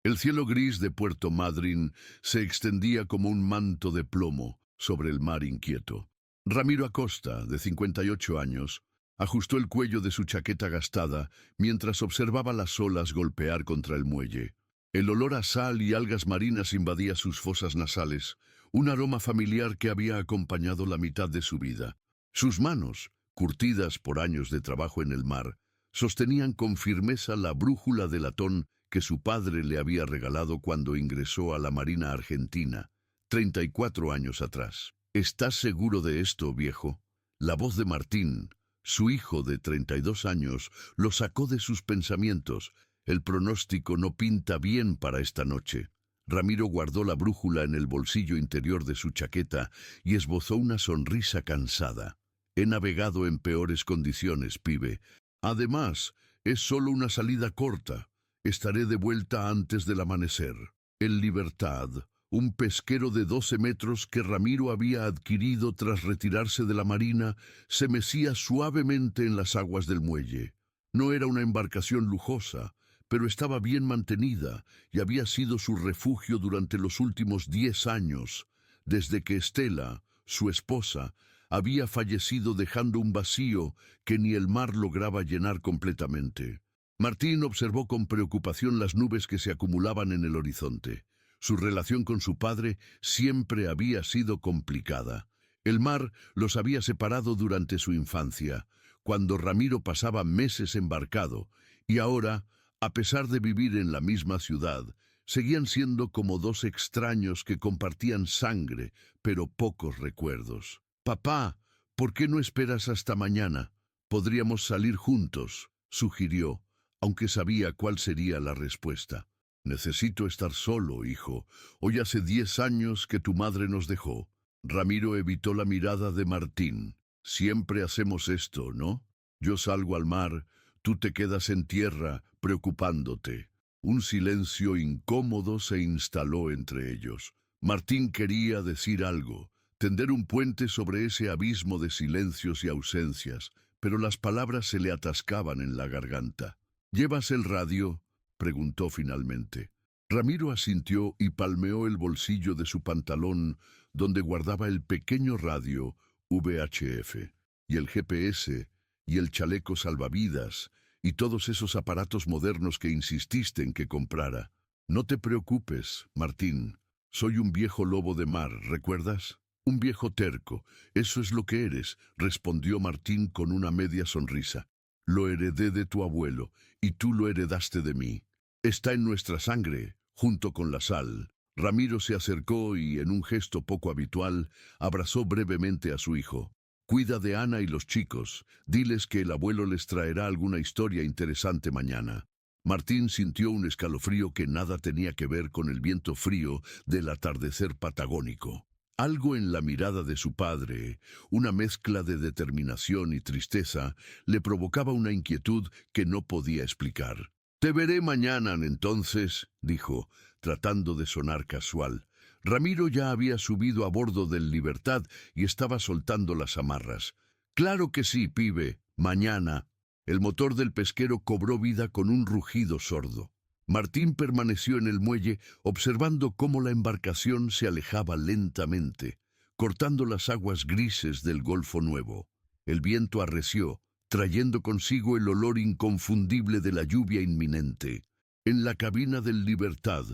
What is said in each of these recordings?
El cielo gris de Puerto Madryn se extendía como un manto de plomo sobre el mar inquieto. Ramiro Acosta, de 58 años, ajustó el cuello de su chaqueta gastada mientras observaba las olas golpear contra el muelle. El olor a sal y algas marinas invadía sus fosas nasales, un aroma familiar que había acompañado la mitad de su vida. Sus manos, curtidas por años de trabajo en el mar, sostenían con firmeza la brújula de latón que su padre le había regalado cuando ingresó a la Marina Argentina, 34 años atrás. ¿Estás seguro de esto, viejo? La voz de Martín, su hijo de 32 años, lo sacó de sus pensamientos. El pronóstico no pinta bien para esta noche. Ramiro guardó la brújula en el bolsillo interior de su chaqueta y esbozó una sonrisa cansada. He navegado en peores condiciones, pibe. Además, es solo una salida corta. Estaré de vuelta antes del amanecer. El Libertad, un pesquero de 12 metros que Ramiro había adquirido tras retirarse de la marina, se mecía suavemente en las aguas del muelle. No era una embarcación lujosa, pero estaba bien mantenida y había sido su refugio durante los últimos 10 años, desde que Estela, su esposa, había fallecido dejando un vacío que ni el mar lograba llenar completamente. Martín observó con preocupación las nubes que se acumulaban en el horizonte. Su relación con su padre siempre había sido complicada. El mar los había separado durante su infancia, cuando Ramiro pasaba meses embarcado, y ahora, a pesar de vivir en la misma ciudad, seguían siendo como dos extraños que compartían sangre, pero pocos recuerdos. «Papá, ¿por qué no esperas hasta mañana? Podríamos salir juntos», sugirió, aunque sabía cuál sería la respuesta. «Necesito estar solo, hijo. Hoy hace 10 años que tu madre nos dejó». Ramiro evitó la mirada de Martín. «Siempre hacemos esto, ¿no? Yo salgo al mar, tú te quedas en tierra, preocupándote». Un silencio incómodo se instaló entre ellos. Martín quería decir algo, tender un puente sobre ese abismo de silencios y ausencias, pero las palabras se le atascaban en la garganta. «¿Llevas el radio?», preguntó finalmente. Ramiro asintió y palmeó el bolsillo de su pantalón donde guardaba el pequeño radio VHF, y el GPS, y el chaleco salvavidas, y todos esos aparatos modernos que insististe en que comprara. «No te preocupes, Martín. Soy un viejo lobo de mar, ¿recuerdas? Un viejo terco. Eso es lo que eres», respondió Martín con una media sonrisa. «Lo heredé de tu abuelo, y tú lo heredaste de mí. Está en nuestra sangre, junto con la sal». Ramiro se acercó y, en un gesto poco habitual, abrazó brevemente a su hijo. «Cuida de Ana y los chicos. Diles que el abuelo les traerá alguna historia interesante mañana». Martín sintió un escalofrío que nada tenía que ver con el viento frío del atardecer patagónico. Algo en la mirada de su padre, una mezcla de determinación y tristeza, le provocaba una inquietud que no podía explicar. «Te veré mañana, entonces», dijo, tratando de sonar casual. Ramiro ya había subido a bordo del Libertad y estaba soltando las amarras. «Claro que sí, pibe, mañana». El motor del pesquero cobró vida con un rugido sordo. Martín permaneció en el muelle observando cómo la embarcación se alejaba lentamente, cortando las aguas grises del Golfo Nuevo. El viento arreció, trayendo consigo el olor inconfundible de la lluvia inminente. En la cabina del Libertad,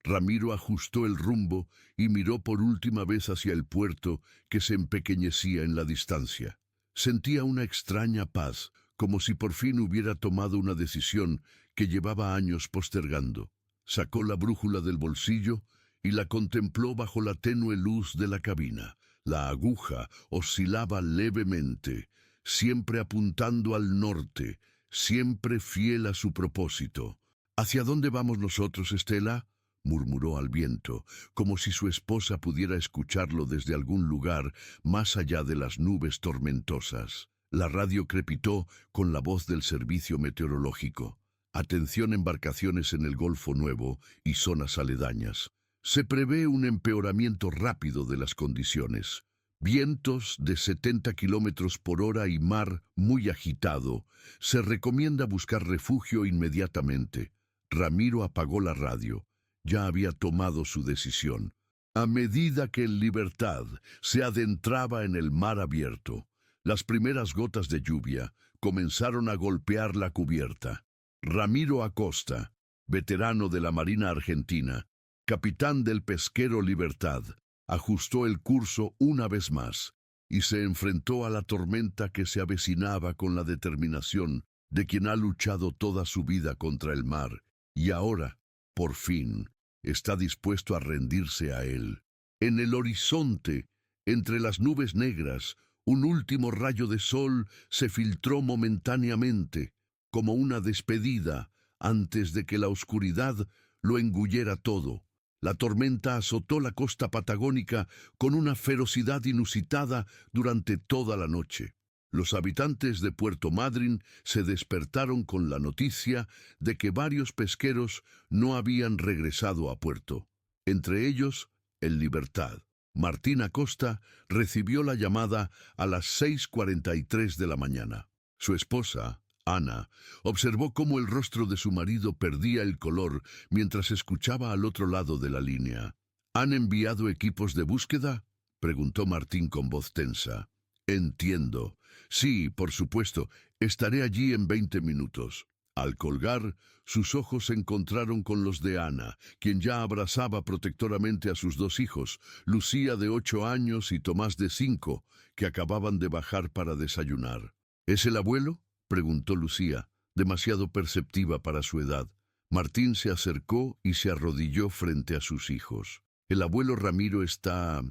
Ramiro ajustó el rumbo y miró por última vez hacia el puerto que se empequeñecía en la distancia. Sentía una extraña paz, como si por fin hubiera tomado una decisión que llevaba años postergando. Sacó la brújula del bolsillo y la contempló bajo la tenue luz de la cabina. La aguja oscilaba levemente, siempre apuntando al norte, siempre fiel a su propósito. «¿Hacia dónde vamos nosotros, Estela?», murmuró al viento, como si su esposa pudiera escucharlo desde algún lugar más allá de las nubes tormentosas. La radio crepitó con la voz del servicio meteorológico. «Atención, embarcaciones en el Golfo Nuevo y zonas aledañas. Se prevé un empeoramiento rápido de las condiciones. Vientos de 70 kilómetros por hora y mar muy agitado. Se recomienda buscar refugio inmediatamente». Ramiro apagó la radio. ya había tomado su decisión. A medida que el Libertad se adentraba en el mar abierto, las primeras gotas de lluvia comenzaron a golpear la cubierta. Ramiro Acosta, veterano de la Marina Argentina, capitán del pesquero Libertad, ajustó el curso una vez más y se enfrentó a la tormenta que se avecinaba con la determinación de quien ha luchado toda su vida contra el mar y ahora, por fin, está dispuesto a rendirse a él. En el horizonte, entre las nubes negras, un último rayo de sol se filtró momentáneamente, como una despedida, antes de que la oscuridad lo engullera todo. La tormenta azotó la costa patagónica con una ferocidad inusitada durante toda la noche. Los habitantes de Puerto Madryn se despertaron con la noticia de que varios pesqueros no habían regresado a puerto. Entre ellos, el Libertad. Martín Acosta recibió la llamada a las 6:43 de la mañana. Su esposa, Ana, observó cómo el rostro de su marido perdía el color mientras escuchaba al otro lado de la línea. ¿Han enviado equipos de búsqueda?, preguntó Martín con voz tensa. Entiendo. Sí, por supuesto. Estaré allí en 20 minutos. Al colgar, sus ojos se encontraron con los de Ana, quien ya abrazaba protectoramente a sus dos hijos, Lucía de 8 años y Tomás de 5, que acababan de bajar para desayunar. ¿Es el abuelo?, preguntó Lucía, demasiado perceptiva para su edad. Martín se acercó y se arrodilló frente a sus hijos. El abuelo Ramiro está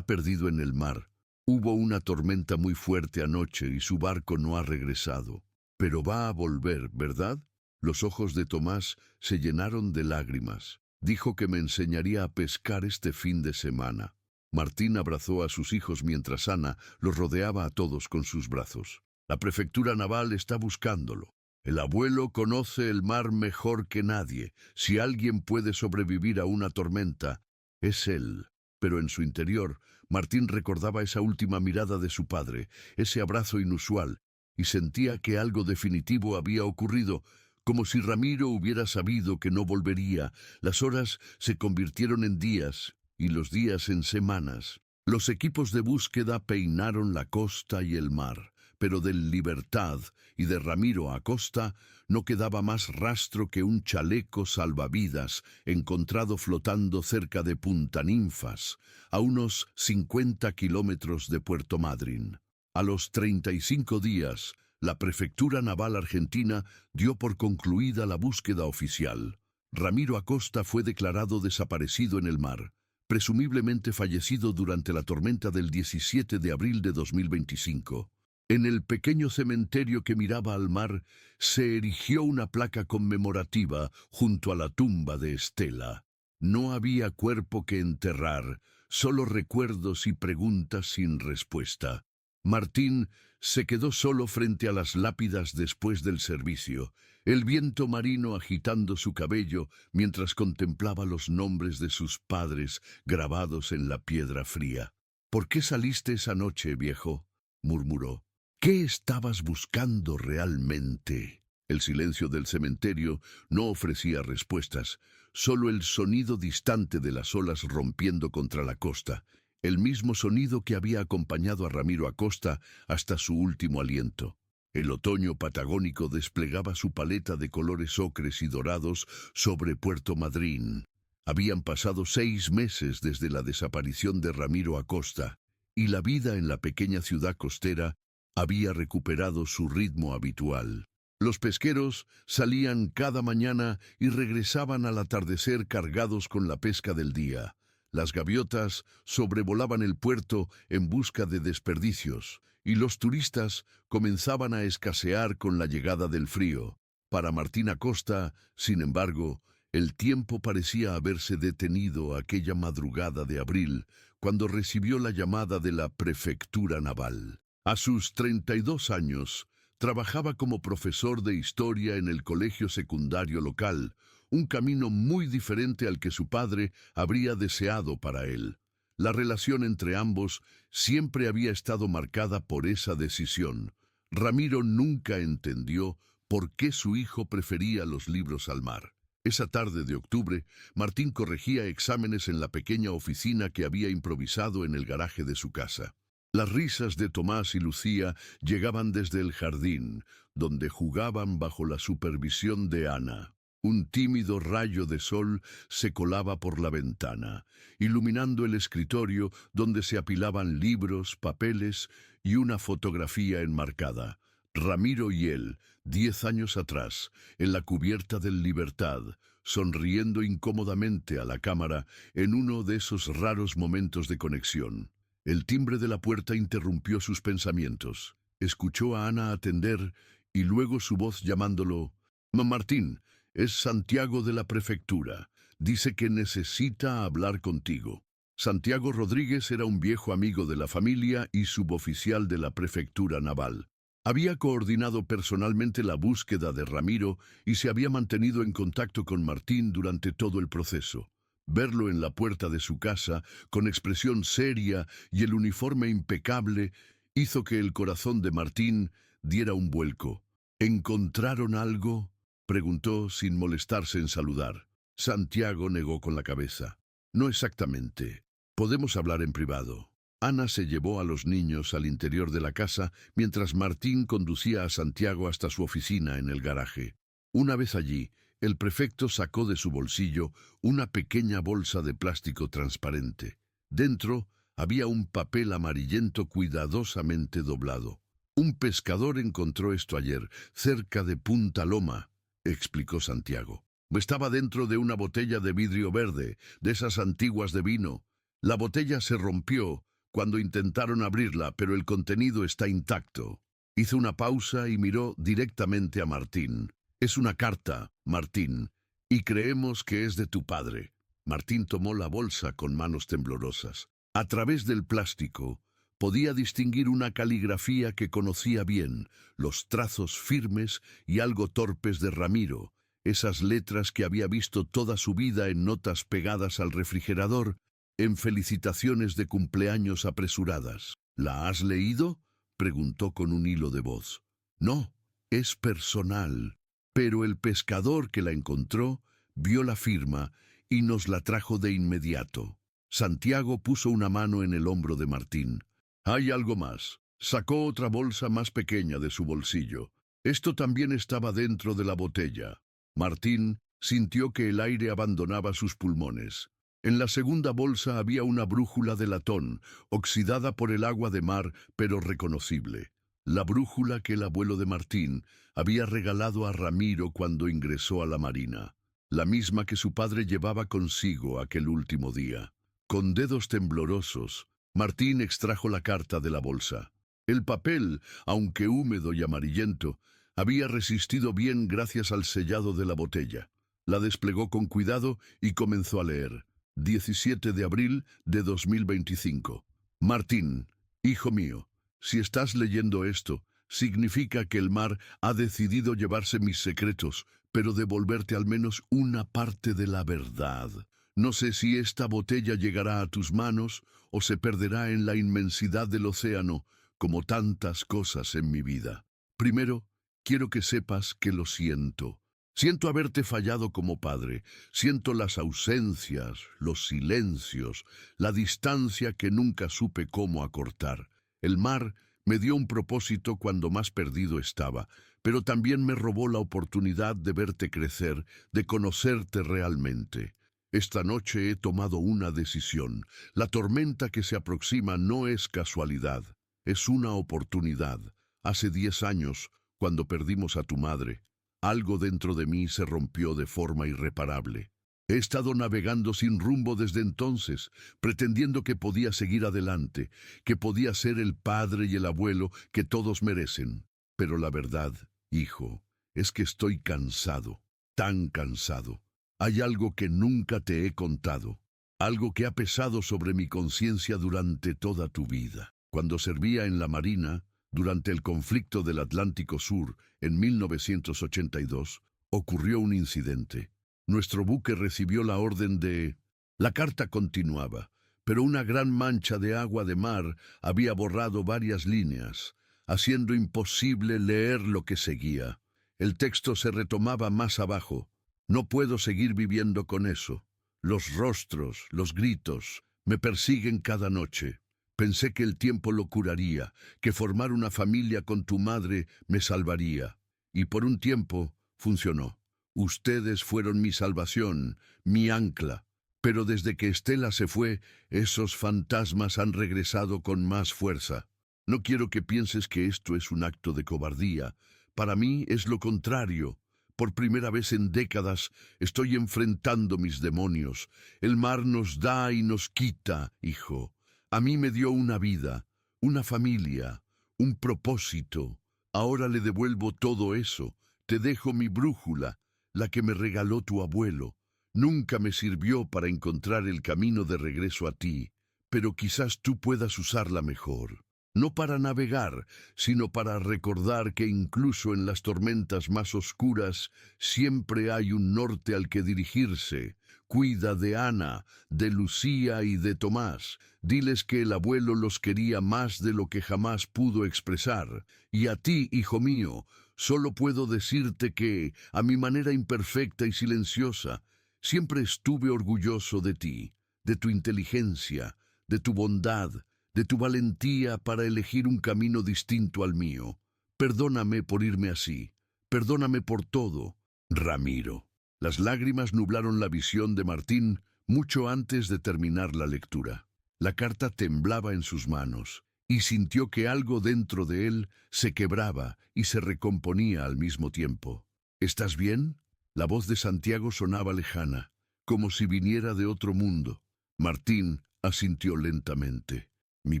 perdido en el mar. Hubo una tormenta muy fuerte anoche y su barco no ha regresado. Pero va a volver, ¿verdad? Los ojos de Tomás se llenaron de lágrimas. Dijo que me enseñaría a pescar este fin de semana. Martín abrazó a sus hijos mientras Ana los rodeaba a todos con sus brazos. La prefectura naval está buscándolo. El abuelo conoce el mar mejor que nadie. Si alguien puede sobrevivir a una tormenta, es él. Pero en su interior, Martín recordaba esa última mirada de su padre, ese abrazo inusual, y sentía que algo definitivo había ocurrido, como si Ramiro hubiera sabido que no volvería. Las horas se convirtieron en días, y los días en semanas. Los equipos de búsqueda peinaron la costa y el mar, pero del Libertad y de Ramiro Acosta no quedaba más rastro que un chaleco salvavidas encontrado flotando cerca de Punta Ninfas, a unos 50 kilómetros de Puerto Madryn. A los 35 días, la Prefectura Naval Argentina dio por concluida la búsqueda oficial. Ramiro Acosta fue declarado desaparecido en el mar, presumiblemente fallecido durante la tormenta del 17 de abril de 2025. En el pequeño cementerio que miraba al mar, se erigió una placa conmemorativa junto a la tumba de Estela. No había cuerpo que enterrar, solo recuerdos y preguntas sin respuesta. Martín se quedó solo frente a las lápidas después del servicio, el viento marino agitando su cabello mientras contemplaba los nombres de sus padres grabados en la piedra fría. «¿Por qué saliste esa noche, viejo?», murmuró. «¿Qué estabas buscando realmente?». El silencio del cementerio no ofrecía respuestas, solo el sonido distante de las olas rompiendo contra la costa, el mismo sonido que había acompañado a Ramiro Acosta hasta su último aliento. El otoño patagónico desplegaba su paleta de colores ocres y dorados sobre Puerto Madryn. Habían pasado 6 meses desde la desaparición de Ramiro Acosta, y la vida en la pequeña ciudad costera había recuperado su ritmo habitual. Los pesqueros salían cada mañana y regresaban al atardecer cargados con la pesca del día. Las gaviotas sobrevolaban el puerto en busca de desperdicios, y los turistas comenzaban a escasear con la llegada del frío. Para Martín Acosta, sin embargo, el tiempo parecía haberse detenido aquella madrugada de abril, cuando recibió la llamada de la Prefectura Naval. A sus 32 años, trabajaba como profesor de historia en el colegio secundario local, un camino muy diferente al que su padre habría deseado para él. La relación entre ambos siempre había estado marcada por esa decisión. Ramiro nunca entendió por qué su hijo prefería los libros al mar. Esa tarde de octubre, Martín corregía exámenes en la pequeña oficina que había improvisado en el garaje de su casa. Las risas de Tomás y Lucía llegaban desde el jardín, donde jugaban bajo la supervisión de Ana. Un tímido rayo de sol se colaba por la ventana, iluminando el escritorio donde se apilaban libros, papeles y una fotografía enmarcada. Ramiro y él, 10 años atrás, en la cubierta del Libertad, sonriendo incómodamente a la cámara en uno de esos raros momentos de conexión. El timbre de la puerta interrumpió sus pensamientos. Escuchó a Ana atender y luego su voz llamándolo. Martín, es Santiago de la prefectura. Dice que necesita hablar contigo. Santiago Rodríguez era un viejo amigo de la familia y suboficial de la prefectura naval. Había coordinado personalmente la búsqueda de Ramiro y se había mantenido en contacto con Martín durante todo el proceso. Verlo en la puerta de su casa, con expresión seria y el uniforme impecable, hizo que el corazón de Martín diera un vuelco. ¿Encontraron algo?, preguntó sin molestarse en saludar. Santiago negó con la cabeza. No exactamente. Podemos hablar en privado. Ana se llevó a los niños al interior de la casa mientras Martín conducía a Santiago hasta su oficina en el garaje. Una vez allí, el prefecto sacó de su bolsillo una pequeña bolsa de plástico transparente. Dentro había un papel amarillento cuidadosamente doblado. Un pescador encontró esto ayer, cerca de Punta Loma, explicó Santiago. Estaba dentro de una botella de vidrio verde, de esas antiguas de vino. La botella se rompió cuando intentaron abrirla, pero el contenido está intacto. Hizo una pausa y miró directamente a Martín. Es una carta, Martín, y creemos que es de tu padre. Martín tomó la bolsa con manos temblorosas. A través del plástico podía distinguir una caligrafía que conocía bien, los trazos firmes y algo torpes de Ramiro, esas letras que había visto toda su vida en notas pegadas al refrigerador, en felicitaciones de cumpleaños apresuradas. ¿La has leído?, preguntó con un hilo de voz. No, es personal. Pero el pescador que la encontró vio la firma y nos la trajo de inmediato. Santiago puso una mano en el hombro de Martín. Hay algo más. Sacó otra bolsa más pequeña de su bolsillo. Esto también estaba dentro de la botella. Martín sintió que el aire abandonaba sus pulmones. En la segunda bolsa había una brújula de latón, oxidada por el agua de mar, pero reconocible. La brújula que el abuelo de Martín había regalado a Ramiro cuando ingresó a la Marina. La misma que su padre llevaba consigo aquel último día. Con dedos temblorosos, Martín extrajo la carta de la bolsa. El papel, aunque húmedo y amarillento, había resistido bien gracias al sellado de la botella. La desplegó con cuidado y comenzó a leer. 17 de abril de 2025. Martín, hijo mío, si estás leyendo esto, significa que el mar ha decidido llevarse mis secretos, pero devolverte al menos una parte de la verdad. No sé si esta botella llegará a tus manos o se perderá en la inmensidad del océano, como tantas cosas en mi vida. Primero, quiero que sepas que lo siento. Siento haberte fallado como padre, siento las ausencias, los silencios, la distancia que nunca supe cómo acortar. El mar me dio un propósito cuando más perdido estaba, pero también me robó la oportunidad de verte crecer, de conocerte realmente. Esta noche he tomado una decisión. La tormenta que se aproxima no es casualidad, es una oportunidad. Hace 10 años, cuando perdimos a tu madre, algo dentro de mí se rompió de forma irreparable. He estado navegando sin rumbo desde entonces, pretendiendo que podía seguir adelante, que podía ser el padre y el abuelo que todos merecen. Pero la verdad, hijo, es que estoy cansado, tan cansado. Hay algo que nunca te he contado, algo que ha pesado sobre mi conciencia durante toda tu vida. Cuando servía en la Marina, durante el conflicto del Atlántico Sur, en 1982, ocurrió un incidente. Nuestro buque recibió la orden de... La carta continuaba, pero una gran mancha de agua de mar había borrado varias líneas, haciendo imposible leer lo que seguía. El texto se retomaba más abajo. No puedo seguir viviendo con eso. Los rostros, los gritos, me persiguen cada noche. Pensé que el tiempo lo curaría, que formar una familia con tu madre me salvaría. Y por un tiempo funcionó. Ustedes fueron mi salvación, mi ancla. Pero desde que Estela se fue, esos fantasmas han regresado con más fuerza. No quiero que pienses que esto es un acto de cobardía. Para mí es lo contrario. Por primera vez en décadas estoy enfrentando mis demonios. El mar nos da y nos quita, hijo. A mí me dio una vida, una familia, un propósito. Ahora le devuelvo todo eso. Te dejo mi brújula, la que me regaló tu abuelo. Nunca me sirvió para encontrar el camino de regreso a ti, pero quizás tú puedas usarla mejor. No para navegar, sino para recordar que incluso en las tormentas más oscuras siempre hay un norte al que dirigirse. Cuida de Ana, de Lucía y de Tomás. Diles que el abuelo los quería más de lo que jamás pudo expresar. Y a ti, hijo mío, solo puedo decirte que, a mi manera imperfecta y silenciosa, siempre estuve orgulloso de ti, de tu inteligencia, de tu bondad, de tu valentía para elegir un camino distinto al mío. Perdóname por irme así. Perdóname por todo, Ramiro. Las lágrimas nublaron la visión de Martín mucho antes de terminar la lectura. La carta temblaba en sus manos y sintió que algo dentro de él se quebraba y se recomponía al mismo tiempo. ¿Estás bien? La voz de Santiago sonaba lejana, como si viniera de otro mundo. Martín asintió lentamente. Mi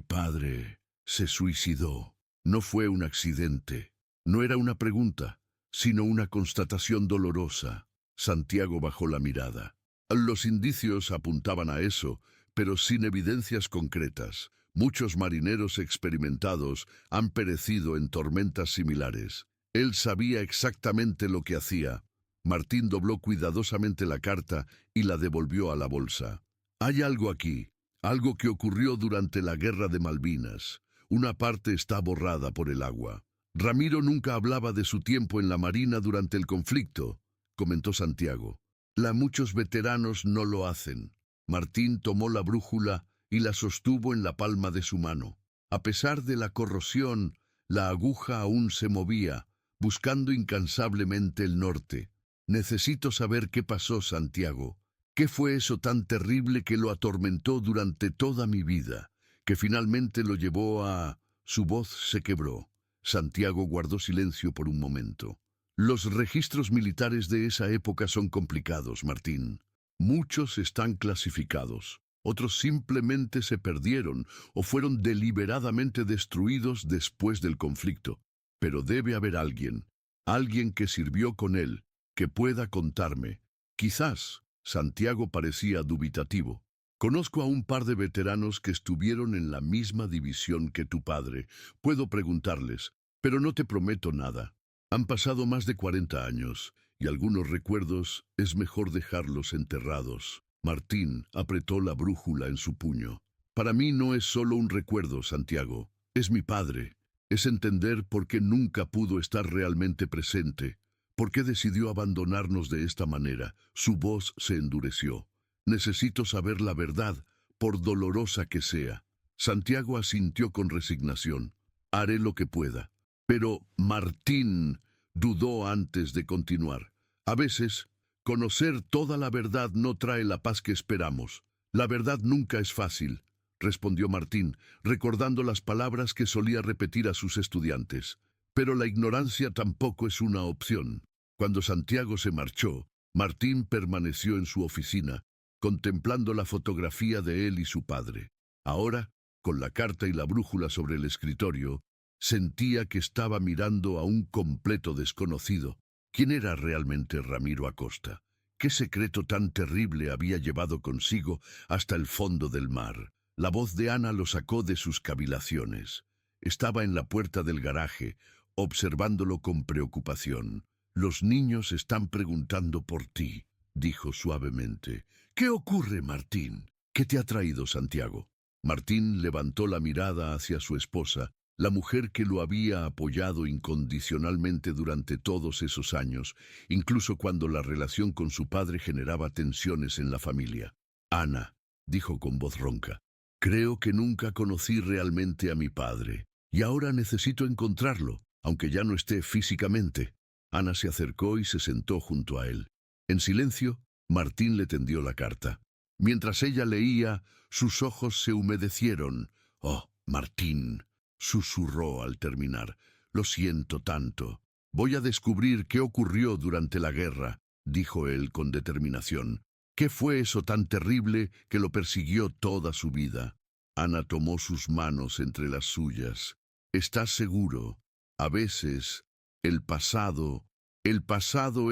padre se suicidó. No fue un accidente. No era una pregunta, sino una constatación dolorosa. Santiago bajó la mirada. Los indicios apuntaban a eso, pero sin evidencias concretas. Muchos marineros experimentados han perecido en tormentas similares. Él sabía exactamente lo que hacía. Martín dobló cuidadosamente la carta y la devolvió a la bolsa. Hay algo aquí. Algo que ocurrió durante la Guerra de Malvinas. Una parte está borrada por el agua. Ramiro nunca hablaba de su tiempo en la Marina durante el conflicto, comentó Santiago. Muchos veteranos no lo hacen. Martín tomó la brújula y la sostuvo en la palma de su mano. A pesar de la corrosión, la aguja aún se movía, buscando incansablemente el norte. Necesito saber qué pasó, Santiago. ¿Qué fue eso tan terrible que lo atormentó durante toda mi vida, que finalmente lo llevó a...? Su voz se quebró. Santiago guardó silencio por un momento. Los registros militares de esa época son complicados, Martín. Muchos están clasificados. Otros simplemente se perdieron o fueron deliberadamente destruidos después del conflicto. Pero debe haber alguien que sirvió con él, que pueda contarme. Quizás... Santiago parecía dubitativo. Conozco a un par de veteranos que estuvieron en la misma división que tu padre. Puedo preguntarles, pero no te prometo nada. Han pasado más de 40 años, y algunos recuerdos es mejor dejarlos enterrados. Martín apretó la brújula en su puño. Para mí no es solo un recuerdo, Santiago. Es mi padre. Es entender por qué nunca pudo estar realmente presente. ¿Por qué decidió abandonarnos de esta manera? Su voz se endureció. Necesito saber la verdad, por dolorosa que sea. Santiago asintió con resignación. Haré lo que pueda. Pero Martín dudó antes de continuar. A veces, conocer toda la verdad no trae la paz que esperamos. La verdad nunca es fácil, respondió Martín, recordando las palabras que solía repetir a sus estudiantes. Pero la ignorancia tampoco es una opción. Cuando Santiago se marchó, Martín permaneció en su oficina, contemplando la fotografía de él y su padre. Ahora, con la carta y la brújula sobre el escritorio, sentía que estaba mirando a un completo desconocido. ¿Quién era realmente Ramiro Acosta? ¿Qué secreto tan terrible había llevado consigo hasta el fondo del mar? La voz de Ana lo sacó de sus cavilaciones. Estaba en la puerta del garaje, observándolo con preocupación. Los niños están preguntando por ti, dijo suavemente. ¿Qué ocurre, Martín? ¿Qué te ha traído Santiago? Martín levantó la mirada hacia su esposa la mujer que lo había apoyado incondicionalmente durante todos esos años, incluso cuando la relación con su padre generaba tensiones en la familia. Ana, dijo con voz ronca, creo que nunca conocí realmente a mi padre, y ahora necesito encontrarlo, aunque ya no esté físicamente. Ana se acercó y se sentó junto a él. En silencio, Martín le tendió la carta. Mientras ella leía, sus ojos se humedecieron. «Oh, Martín», susurró al terminar, «lo siento tanto. Voy a descubrir qué ocurrió durante la guerra», dijo él con determinación. «¿Qué fue eso tan terrible que lo persiguió toda su vida?» Ana tomó sus manos entre las suyas. «¿Estás seguro? A veces, el pasado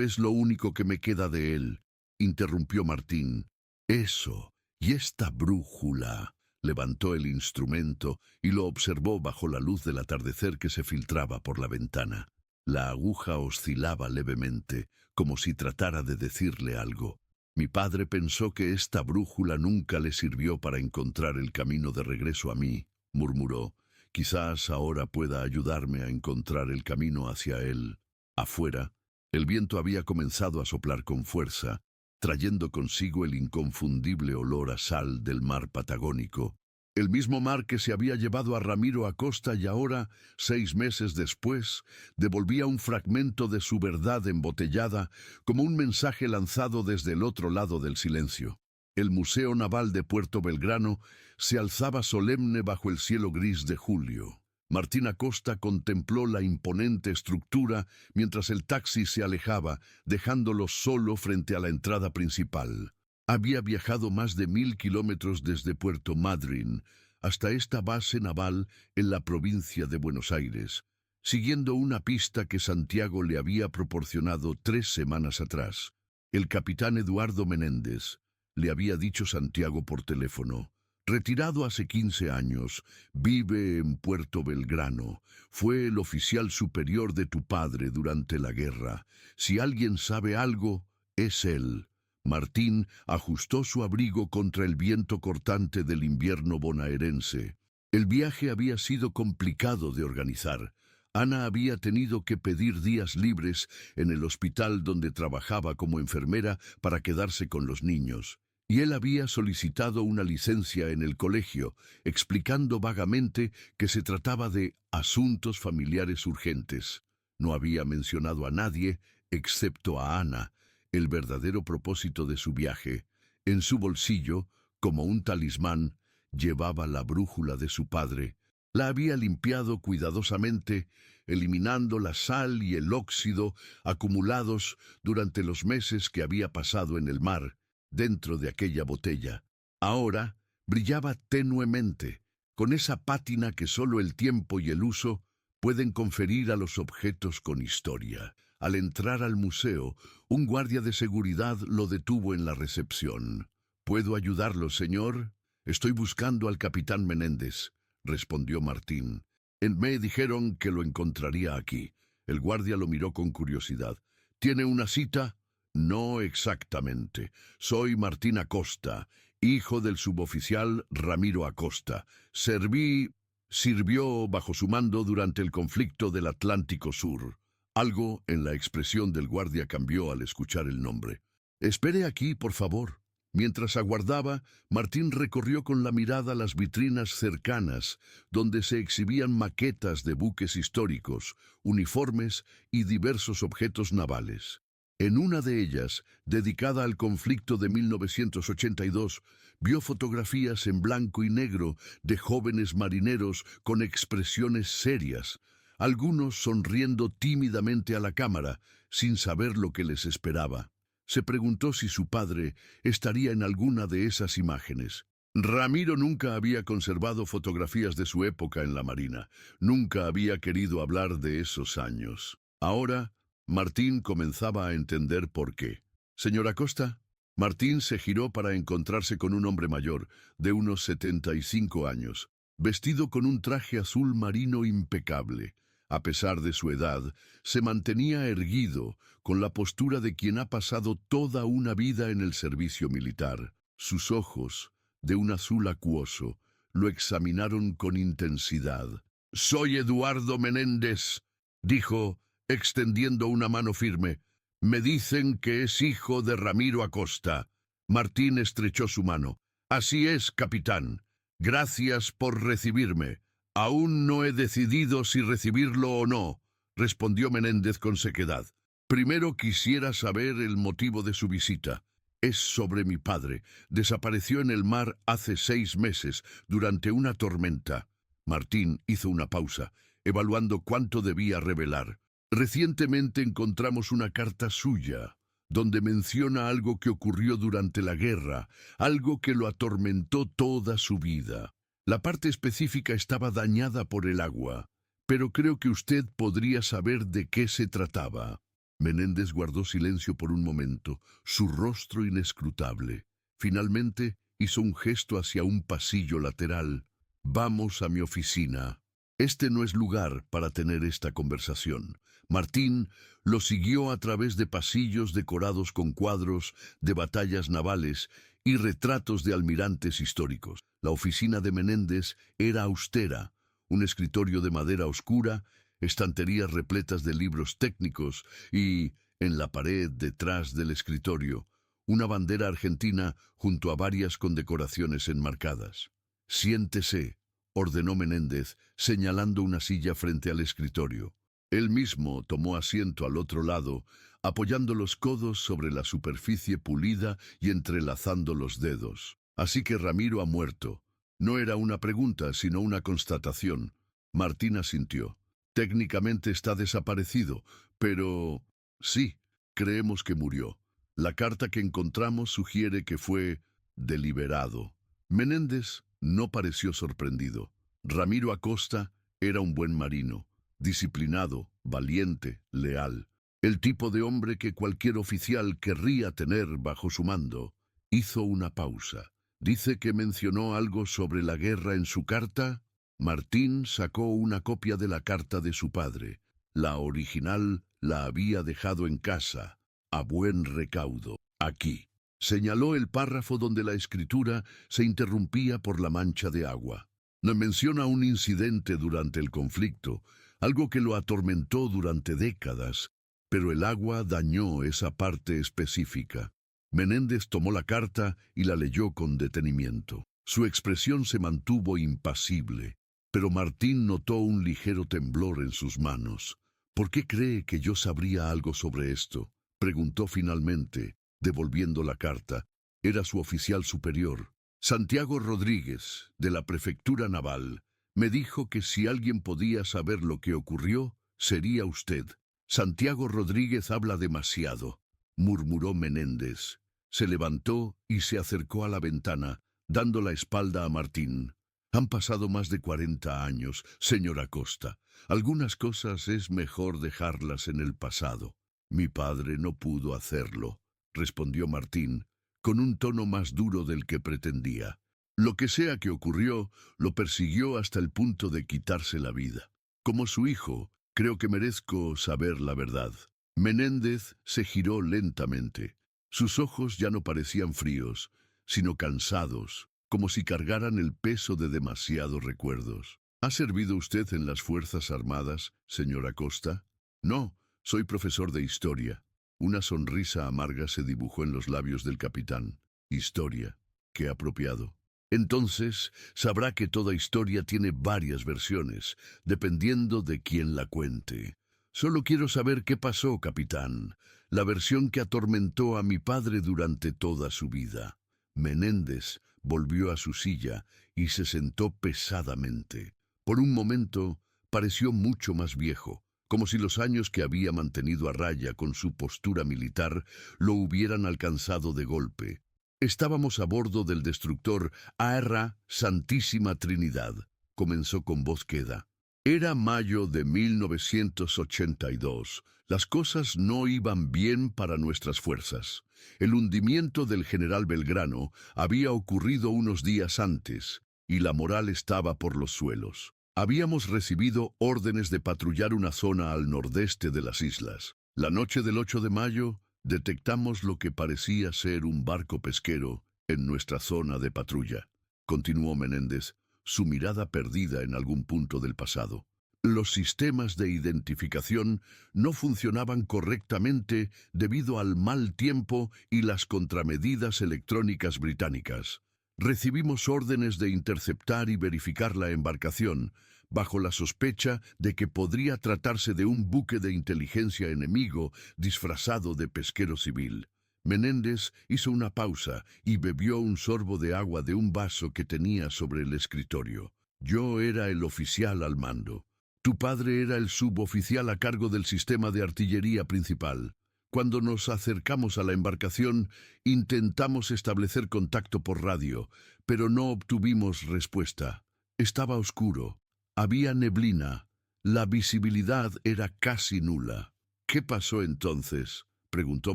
es lo único que me queda de él», interrumpió Martín. «Eso, y esta brújula». Levantó el instrumento y lo observó bajo la luz del atardecer que se filtraba por la ventana. La aguja oscilaba levemente, como si tratara de decirle algo. «Mi padre pensó que esta brújula nunca le sirvió para encontrar el camino de regreso a mí», murmuró. «Quizás ahora pueda ayudarme a encontrar el camino hacia él». Afuera, el viento había comenzado a soplar con fuerza, trayendo consigo el inconfundible olor a sal del mar Patagónico. El mismo mar que se había llevado a Ramiro Acosta y ahora, 6 meses después, devolvía un fragmento de su verdad embotellada como un mensaje lanzado desde el otro lado del silencio. El Museo Naval de Puerto Belgrano se alzaba solemne bajo el cielo gris de julio. Martín Acosta contempló la imponente estructura mientras el taxi se alejaba, dejándolo solo frente a la entrada principal. Había viajado más de 1000 kilómetros desde Puerto Madryn hasta esta base naval en la provincia de Buenos Aires, siguiendo una pista que Santiago le había proporcionado 3 semanas atrás. El capitán Eduardo Menéndez, le había dicho Santiago por teléfono, retirado hace 15 años, vive en Puerto Belgrano. Fue el oficial superior de tu padre durante la guerra. Si alguien sabe algo, es él. Martín ajustó su abrigo contra el viento cortante del invierno bonaerense. El viaje había sido complicado de organizar. Ana había tenido que pedir días libres en el hospital donde trabajaba como enfermera para quedarse con los niños. Y él había solicitado una licencia en el colegio, explicando vagamente que se trataba de asuntos familiares urgentes. No había mencionado a nadie, excepto a Ana, el verdadero propósito de su viaje. En su bolsillo, como un talismán, llevaba la brújula de su padre. La había limpiado cuidadosamente, eliminando la sal y el óxido acumulados durante los meses que había pasado en el mar, dentro de aquella botella. Ahora brillaba tenuemente, con esa pátina que solo el tiempo y el uso pueden conferir a los objetos con historia. Al entrar al museo, un guardia de seguridad lo detuvo en la recepción. «¿Puedo ayudarlo, señor?» «Estoy buscando al capitán Menéndez», respondió Martín. «Me dijeron que lo encontraría aquí». El guardia lo miró con curiosidad. «¿Tiene una cita?» «No exactamente. Soy Martín Acosta, hijo del suboficial Ramiro Acosta. Sirvió bajo su mando durante el conflicto del Atlántico Sur». Algo en la expresión del guardia cambió al escuchar el nombre. «Espere aquí, por favor». Mientras aguardaba, Martín recorrió con la mirada las vitrinas cercanas, donde se exhibían maquetas de buques históricos, uniformes y diversos objetos navales. En una de ellas, dedicada al conflicto de 1982, vio fotografías en blanco y negro de jóvenes marineros con expresiones serias, algunos sonriendo tímidamente a la cámara, sin saber lo que les esperaba. Se preguntó si su padre estaría en alguna de esas imágenes. Ramiro nunca había conservado fotografías de su época en la Marina. Nunca había querido hablar de esos años. Ahora, Martín comenzaba a entender por qué. «Señor Acosta». Martín se giró para encontrarse con un hombre mayor, de unos 75 años, vestido con un traje azul marino impecable. A pesar de su edad, se mantenía erguido, con la postura de quien ha pasado toda una vida en el servicio militar. Sus ojos, de un azul acuoso, lo examinaron con intensidad. Soy Eduardo Menéndez, dijo, extendiendo una mano firme. Me dicen que es hijo de Ramiro Acosta. Martín estrechó su mano. Así es, capitán. Gracias por recibirme. Aún no he decidido si recibirlo o no, respondió Menéndez con sequedad. Primero quisiera saber el motivo de su visita. Es sobre mi padre. Desapareció en el mar hace 6 meses, durante una tormenta. Martín hizo una pausa, evaluando cuánto debía revelar. Recientemente encontramos una carta suya, donde menciona algo que ocurrió durante la guerra, algo que lo atormentó toda su vida. La parte específica estaba dañada por el agua, pero creo que usted podría saber de qué se trataba. Menéndez guardó silencio por un momento, su rostro inescrutable. Finalmente hizo un gesto hacia un pasillo lateral. Vamos a mi oficina. Este no es lugar para tener esta conversación. Martín lo siguió a través de pasillos decorados con cuadros de batallas navales y retratos de almirantes históricos. La oficina de Menéndez era austera, un escritorio de madera oscura, estanterías repletas de libros técnicos y, en la pared detrás del escritorio, una bandera argentina junto a varias condecoraciones enmarcadas. Siéntese, ordenó Menéndez, señalando una silla frente al escritorio. Él mismo tomó asiento al otro lado, apoyando los codos sobre la superficie pulida y entrelazando los dedos. Así que Ramiro ha muerto. No era una pregunta, sino una constatación. Martín asintió. Técnicamente está desaparecido, pero... sí, creemos que murió. La carta que encontramos sugiere que fue deliberado. Menéndez no pareció sorprendido. Ramiro Acosta era un buen marino, disciplinado, valiente, leal. El tipo de hombre que cualquier oficial querría tener bajo su mando. Hizo una pausa. ¿Dice que mencionó algo sobre la guerra en su carta? Martín sacó una copia de la carta de su padre. La original la había dejado en casa, a buen recaudo. Aquí. Señaló el párrafo donde la escritura se interrumpía por la mancha de agua. No menciona un incidente durante el conflicto, algo que lo atormentó durante décadas, pero el agua dañó esa parte específica. Menéndez tomó la carta y la leyó con detenimiento. Su expresión se mantuvo impasible, pero Martín notó un ligero temblor en sus manos. ¿Por qué cree que yo sabría algo sobre esto?, preguntó finalmente, devolviendo la carta. Era su oficial superior. Santiago Rodríguez, de la Prefectura Naval, me dijo que si alguien podía saber lo que ocurrió, sería usted. Santiago Rodríguez habla demasiado, murmuró Menéndez. Se levantó y se acercó a la ventana, dando la espalda a Martín. Han pasado más de 40 años, señor Acosta. Algunas cosas es mejor dejarlas en el pasado. Mi padre no pudo hacerlo, respondió Martín, con un tono más duro del que pretendía. Lo que sea que ocurrió, lo persiguió hasta el punto de quitarse la vida. Como su hijo, creo que merezco saber la verdad. Menéndez se giró lentamente. Sus ojos ya no parecían fríos, sino cansados, como si cargaran el peso de demasiados recuerdos. ¿Ha servido usted en las Fuerzas Armadas, señor Acosta? No, soy profesor de historia. Una sonrisa amarga se dibujó en los labios del capitán. Historia. Qué apropiado. Entonces, sabrá que toda historia tiene varias versiones, dependiendo de quién la cuente. Solo quiero saber qué pasó, capitán. La versión que atormentó a mi padre durante toda su vida. Menéndez volvió a su silla y se sentó pesadamente. Por un momento, pareció mucho más viejo, como si los años que había mantenido a raya con su postura militar lo hubieran alcanzado de golpe. Estábamos a bordo del destructor AR Santísima Trinidad, comenzó con voz queda. Era mayo de 1982. Las cosas no iban bien para nuestras fuerzas. El hundimiento del general Belgrano había ocurrido unos días antes, y la moral estaba por los suelos. Habíamos recibido órdenes de patrullar una zona al nordeste de las islas. La noche del 8 de mayo, detectamos lo que parecía ser un barco pesquero en nuestra zona de patrulla. Continuó Menéndez. su mirada perdida en algún punto del pasado. Los sistemas de identificación no funcionaban correctamente debido al mal tiempo y las contramedidas electrónicas británicas. Recibimos órdenes de interceptar y verificar la embarcación, bajo la sospecha de que podría tratarse de un buque de inteligencia enemigo disfrazado de pesquero civil. Menéndez hizo una pausa y bebió un sorbo de agua de un vaso que tenía sobre el escritorio. Yo era el oficial al mando. Tu padre era el suboficial a cargo del sistema de artillería principal. Cuando nos acercamos a la embarcación, intentamos establecer contacto por radio, pero no obtuvimos respuesta. Estaba oscuro. Había neblina. La visibilidad era casi nula. ¿Qué pasó entonces?, preguntó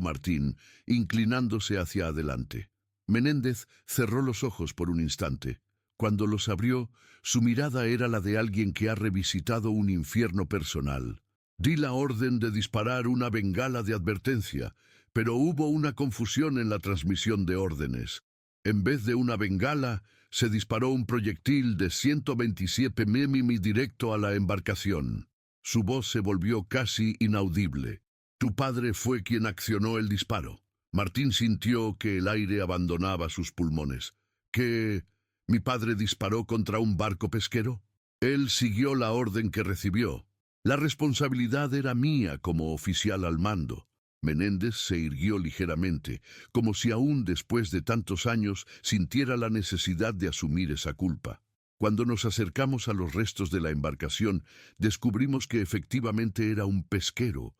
Martín, inclinándose hacia adelante. Menéndez cerró los ojos por un instante. Cuando los abrió, su mirada era la de alguien que ha revisitado un infierno personal. Di la orden de disparar una bengala de advertencia, pero hubo una confusión en la transmisión de órdenes. En vez de una bengala, se disparó un proyectil de 127 mm directo a la embarcación. Su voz se volvió casi inaudible. Tu padre fue quien accionó el disparo. Martín sintió que el aire abandonaba sus pulmones. ¿Que mi padre disparó contra un barco pesquero? Él siguió la orden que recibió. La responsabilidad era mía como oficial al mando. Menéndez se irguió ligeramente, como si aún después de tantos años sintiera la necesidad de asumir esa culpa. Cuando nos acercamos a los restos de la embarcación, descubrimos que efectivamente era un pesquero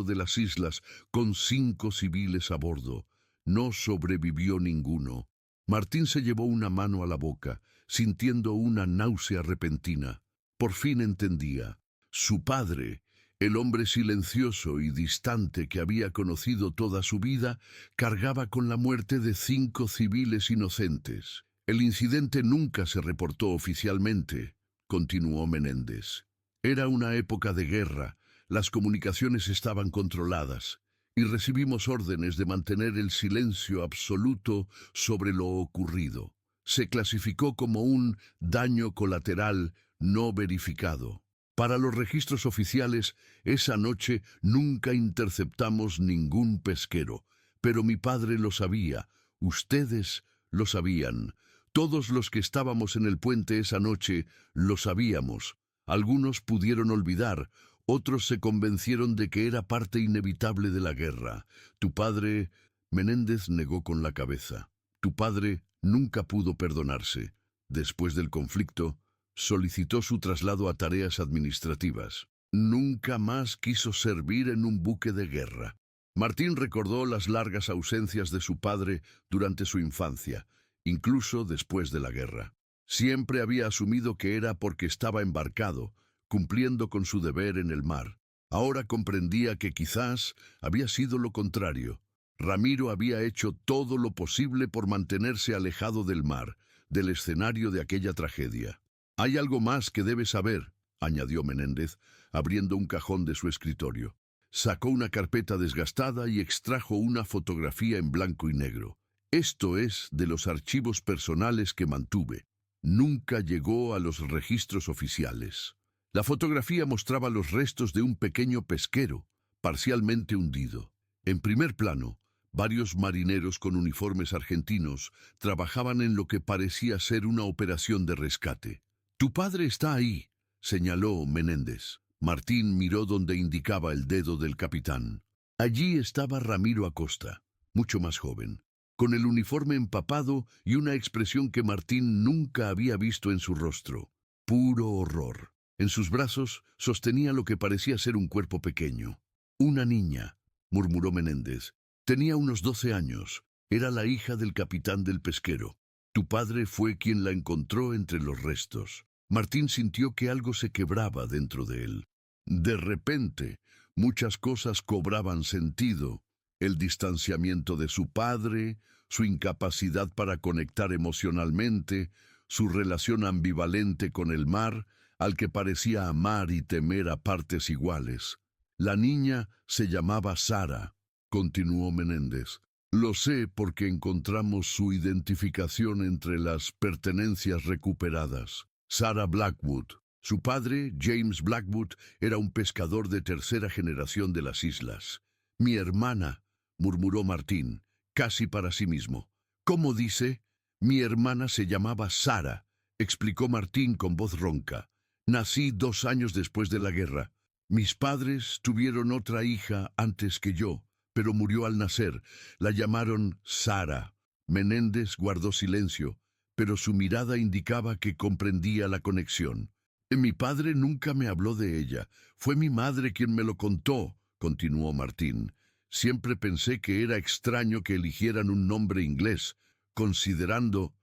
de las islas, con 5 civiles a bordo. No sobrevivió ninguno. Martín se llevó una mano a la boca, sintiendo una náusea repentina. Por fin entendía. Su padre, el hombre silencioso y distante que había conocido toda su vida, cargaba con la muerte de 5 civiles inocentes. El incidente nunca se reportó oficialmente, continuó Menéndez. Era una época de guerra. Las comunicaciones estaban controladas y recibimos órdenes de mantener el silencio absoluto sobre lo ocurrido. Se clasificó como un daño colateral no verificado. Para los registros oficiales, esa noche nunca interceptamos ningún pesquero, pero mi padre lo sabía, ustedes lo sabían. Todos los que estábamos en el puente esa noche lo sabíamos. Algunos pudieron olvidar. Otros se convencieron de que era parte inevitable de la guerra. Tu padre... Menéndez negó con la cabeza. Tu padre nunca pudo perdonarse. Después del conflicto, solicitó su traslado a tareas administrativas. Nunca más quiso servir en un buque de guerra. Martín recordó las largas ausencias de su padre durante su infancia, incluso después de la guerra. Siempre había asumido que era porque estaba embarcado, cumpliendo con su deber en el mar. Ahora comprendía que quizás había sido lo contrario. Ramiro había hecho todo lo posible por mantenerse alejado del mar, del escenario de aquella tragedia. Hay algo más que debes saber, añadió Menéndez, abriendo un cajón de su escritorio. Sacó una carpeta desgastada y extrajo una fotografía en blanco y negro. Esto es de los archivos personales que mantuve. Nunca llegó a los registros oficiales. La fotografía mostraba los restos de un pequeño pesquero, parcialmente hundido. En primer plano, varios marineros con uniformes argentinos trabajaban en lo que parecía ser una operación de rescate. «Tu padre está ahí», señaló Menéndez. Martín miró donde indicaba el dedo del capitán. Allí estaba Ramiro Acosta, mucho más joven, con el uniforme empapado y una expresión que Martín nunca había visto en su rostro. Puro horror. En sus brazos sostenía lo que parecía ser un cuerpo pequeño. «Una niña», murmuró Menéndez. «Tenía unos 12 años. Era la hija del capitán del pesquero. Tu padre fue quien la encontró entre los restos». Martín sintió que algo se quebraba dentro de él. De repente, muchas cosas cobraban sentido. El distanciamiento de su padre, su incapacidad para conectar emocionalmente, su relación ambivalente con el mar, al que parecía amar y temer a partes iguales. La niña se llamaba Sara, continuó Menéndez. Lo sé porque encontramos su identificación entre las pertenencias recuperadas. Sarah Blackwood. Su padre, James Blackwood, era un pescador de tercera generación de las islas. Mi hermana, murmuró Martín, casi para sí mismo. ¿Cómo dice? Mi hermana se llamaba Sarah, explicó Martín con voz ronca. Nací 2 años después de la guerra. Mis padres tuvieron otra hija antes que yo, pero murió al nacer. La llamaron Sara. Menéndez guardó silencio, pero su mirada indicaba que comprendía la conexión. Mi padre nunca me habló de ella. Fue mi madre quien me lo contó, continuó Martín. Siempre pensé que era extraño que eligieran un nombre inglés, considerando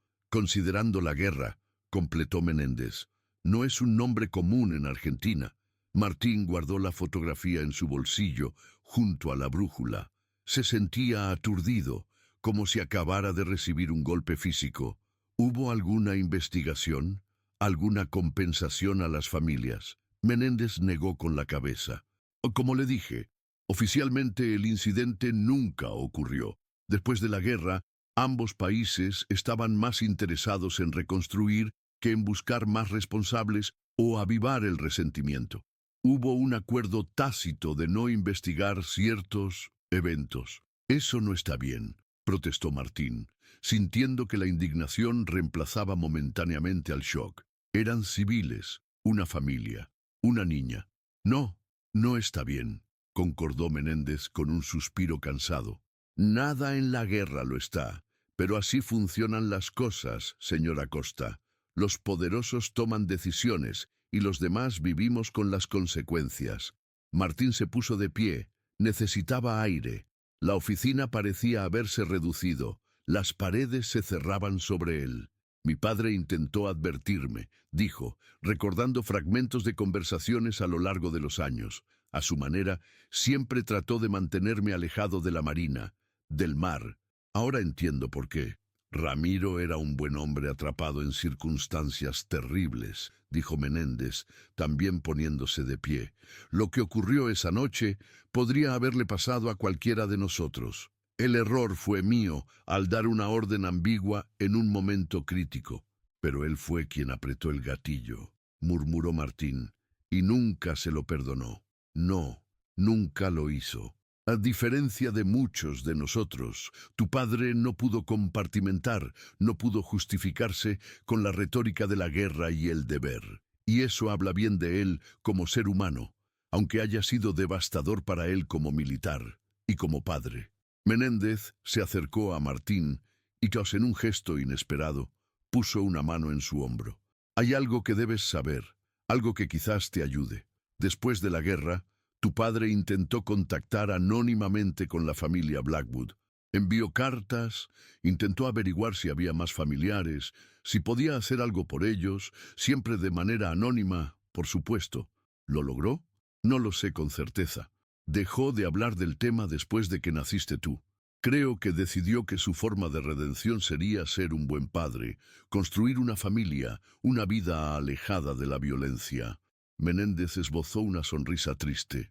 la guerra, completó Menéndez. No es un nombre común en Argentina. Martín guardó la fotografía en su bolsillo, junto a la brújula. Se sentía aturdido, como si acabara de recibir un golpe físico. ¿Hubo alguna investigación? ¿Alguna compensación a las familias? Menéndez negó con la cabeza. Como le dije, oficialmente el incidente nunca ocurrió. Después de la guerra, ambos países estaban más interesados en reconstruir que en buscar más responsables o avivar el resentimiento. Hubo un acuerdo tácito de no investigar ciertos eventos. Eso no está bien, protestó Martín, sintiendo que la indignación reemplazaba momentáneamente al shock. Eran civiles, una familia, una niña. No, no está bien, concordó Menéndez con un suspiro cansado. Nada en la guerra lo está, pero así funcionan las cosas, señora Costa. Los poderosos toman decisiones y los demás vivimos con las consecuencias. Martín se puso de pie. Necesitaba aire. La oficina parecía haberse reducido. Las paredes se cerraban sobre él. Mi padre intentó advertirme, dijo, recordando fragmentos de conversaciones a lo largo de los años. A su manera, siempre trató de mantenerme alejado de la marina, del mar. Ahora entiendo por qué. Ramiro era un buen hombre atrapado en circunstancias terribles, dijo Menéndez, también poniéndose de pie. Lo que ocurrió esa noche podría haberle pasado a cualquiera de nosotros. El error fue mío al dar una orden ambigua en un momento crítico. Pero él fue quien apretó el gatillo, murmuró Martín, y nunca se lo perdonó. No, nunca lo hizo. A diferencia de muchos de nosotros, tu padre no pudo compartimentar, no pudo justificarse con la retórica de la guerra y el deber. Y eso habla bien de él como ser humano, aunque haya sido devastador para él como militar y como padre. Menéndez se acercó a Martín y, en un gesto inesperado, puso una mano en su hombro. Hay algo que debes saber, algo que quizás te ayude. Después de la guerra, tu padre intentó contactar anónimamente con la familia Blackwood. Envió cartas, intentó averiguar si había más familiares, si podía hacer algo por ellos, siempre de manera anónima, por supuesto. ¿Lo logró? No lo sé con certeza. Dejó de hablar del tema después de que naciste tú. Creo que decidió que su forma de redención sería ser un buen padre, construir una familia, una vida alejada de la violencia. Menéndez esbozó una sonrisa triste.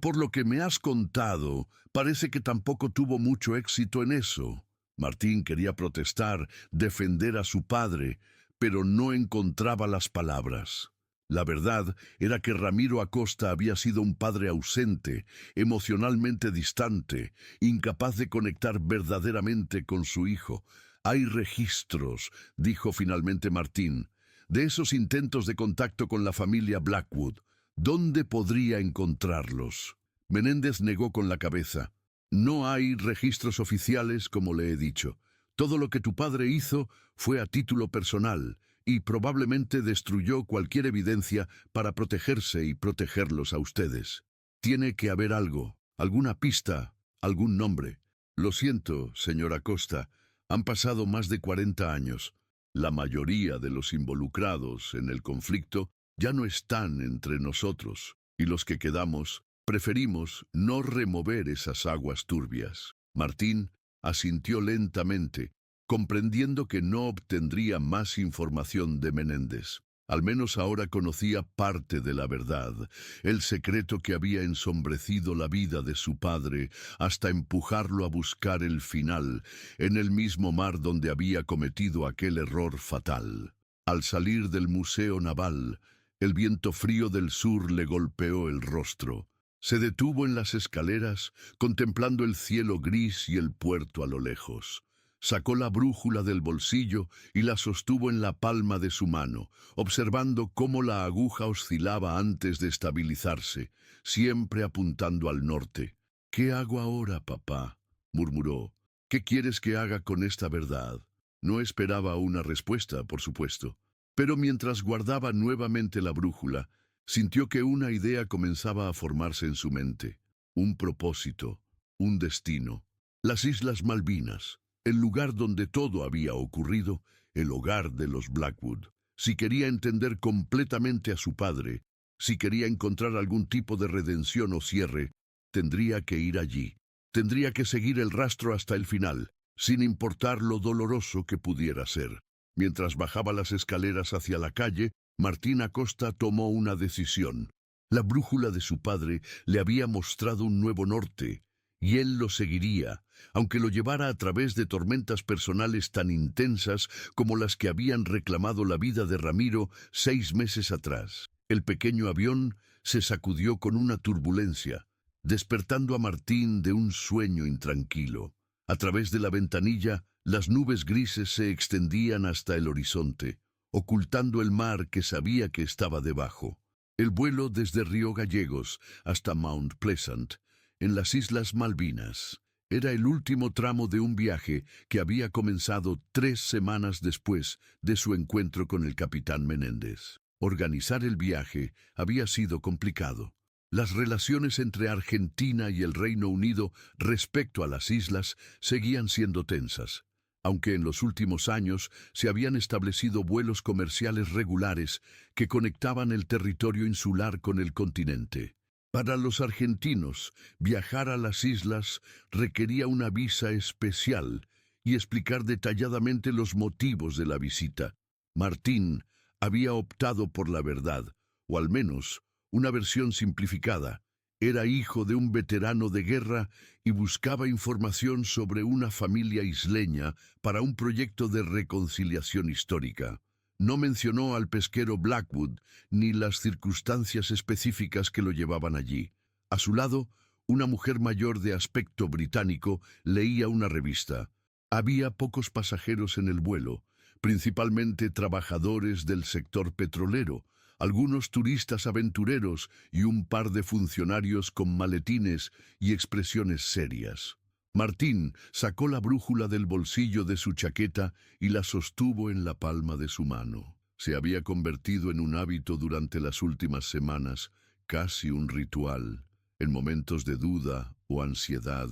Por lo que me has contado, parece que tampoco tuvo mucho éxito en eso. Martín quería protestar, defender a su padre, pero no encontraba las palabras. La verdad era que Ramiro Acosta había sido un padre ausente, emocionalmente distante, incapaz de conectar verdaderamente con su hijo. Hay registros, dijo finalmente Martín, de esos intentos de contacto con la familia Blackwood. ¿Dónde podría encontrarlos? Menéndez negó con la cabeza. No hay registros oficiales, como le he dicho. Todo lo que tu padre hizo fue a título personal y probablemente destruyó cualquier evidencia para protegerse y protegerlos a ustedes. Tiene que haber algo, alguna pista, algún nombre. Lo siento, señora Costa, han pasado más de 40 años. La mayoría de los involucrados en el conflicto ya no están entre nosotros, y los que quedamos preferimos no remover esas aguas turbias. Martín asintió lentamente, comprendiendo que no obtendría más información de Menéndez. Al menos ahora conocía parte de la verdad, el secreto que había ensombrecido la vida de su padre hasta empujarlo a buscar el final en el mismo mar donde había cometido aquel error fatal. Al salir del Museo Naval, el viento frío del sur le golpeó el rostro. Se detuvo en las escaleras, contemplando el cielo gris y el puerto a lo lejos. Sacó la brújula del bolsillo y la sostuvo en la palma de su mano, observando cómo la aguja oscilaba antes de estabilizarse, siempre apuntando al norte. «¿Qué hago ahora, papá?», murmuró. «¿Qué quieres que haga con esta verdad?». No esperaba una respuesta, por supuesto, pero mientras guardaba nuevamente la brújula, sintió que una idea comenzaba a formarse en su mente. Un propósito, un destino. Las Islas Malvinas, el lugar donde todo había ocurrido, el hogar de los Blackwood. Si quería entender completamente a su padre, si quería encontrar algún tipo de redención o cierre, tendría que ir allí. Tendría que seguir el rastro hasta el final, sin importar lo doloroso que pudiera ser. Mientras bajaba las escaleras hacia la calle, Martín Acosta tomó una decisión. La brújula de su padre le había mostrado un nuevo norte, y él lo seguiría, aunque lo llevara a través de tormentas personales tan intensas como las que habían reclamado la vida de Ramiro 6 meses atrás. El pequeño avión se sacudió con una turbulencia, despertando a Martín de un sueño intranquilo. A través de la ventanilla, las nubes grises se extendían hasta el horizonte, ocultando el mar que sabía que estaba debajo. El vuelo desde Río Gallegos hasta Mount Pleasant, en las Islas Malvinas, era el último tramo de un viaje que había comenzado 3 semanas después de su encuentro con el capitán Menéndez. Organizar el viaje había sido complicado. Las relaciones entre Argentina y el Reino Unido respecto a las islas seguían siendo tensas, aunque en los últimos años se habían establecido vuelos comerciales regulares que conectaban el territorio insular con el continente. Para los argentinos, viajar a las islas requería una visa especial y explicar detalladamente los motivos de la visita. Martín había optado por la verdad, o al menos una versión simplificada. Era hijo de un veterano de guerra y buscaba información sobre una familia isleña para un proyecto de reconciliación histórica. No mencionó al pesquero Blackwood ni las circunstancias específicas que lo llevaban allí. A su lado, una mujer mayor de aspecto británico leía una revista. Había pocos pasajeros en el vuelo, principalmente trabajadores del sector petrolero, algunos turistas aventureros y un par de funcionarios con maletines y expresiones serias. Martín sacó la brújula del bolsillo de su chaqueta y la sostuvo en la palma de su mano. Se había convertido en un hábito durante las últimas semanas, casi un ritual. En momentos de duda o ansiedad,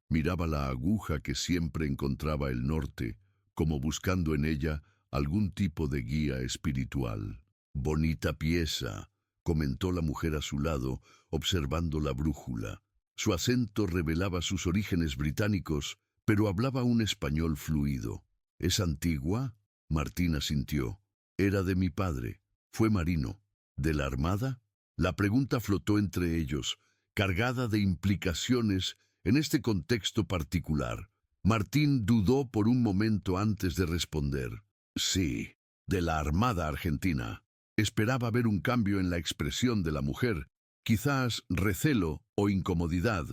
miraba la aguja que siempre encontraba el norte, como buscando en ella algún tipo de guía espiritual. «Bonita pieza», comentó la mujer a su lado, observando la brújula. Su acento revelaba sus orígenes británicos, pero hablaba un español fluido. «¿Es antigua?», Martín asintió. «Era de mi padre. Fue marino». «¿De la Armada?». La pregunta flotó entre ellos, cargada de implicaciones en este contexto particular. Martín dudó por un momento antes de responder. «Sí, de la Armada Argentina». Esperaba ver un cambio en la expresión de la mujer, quizás recelo o incomodidad,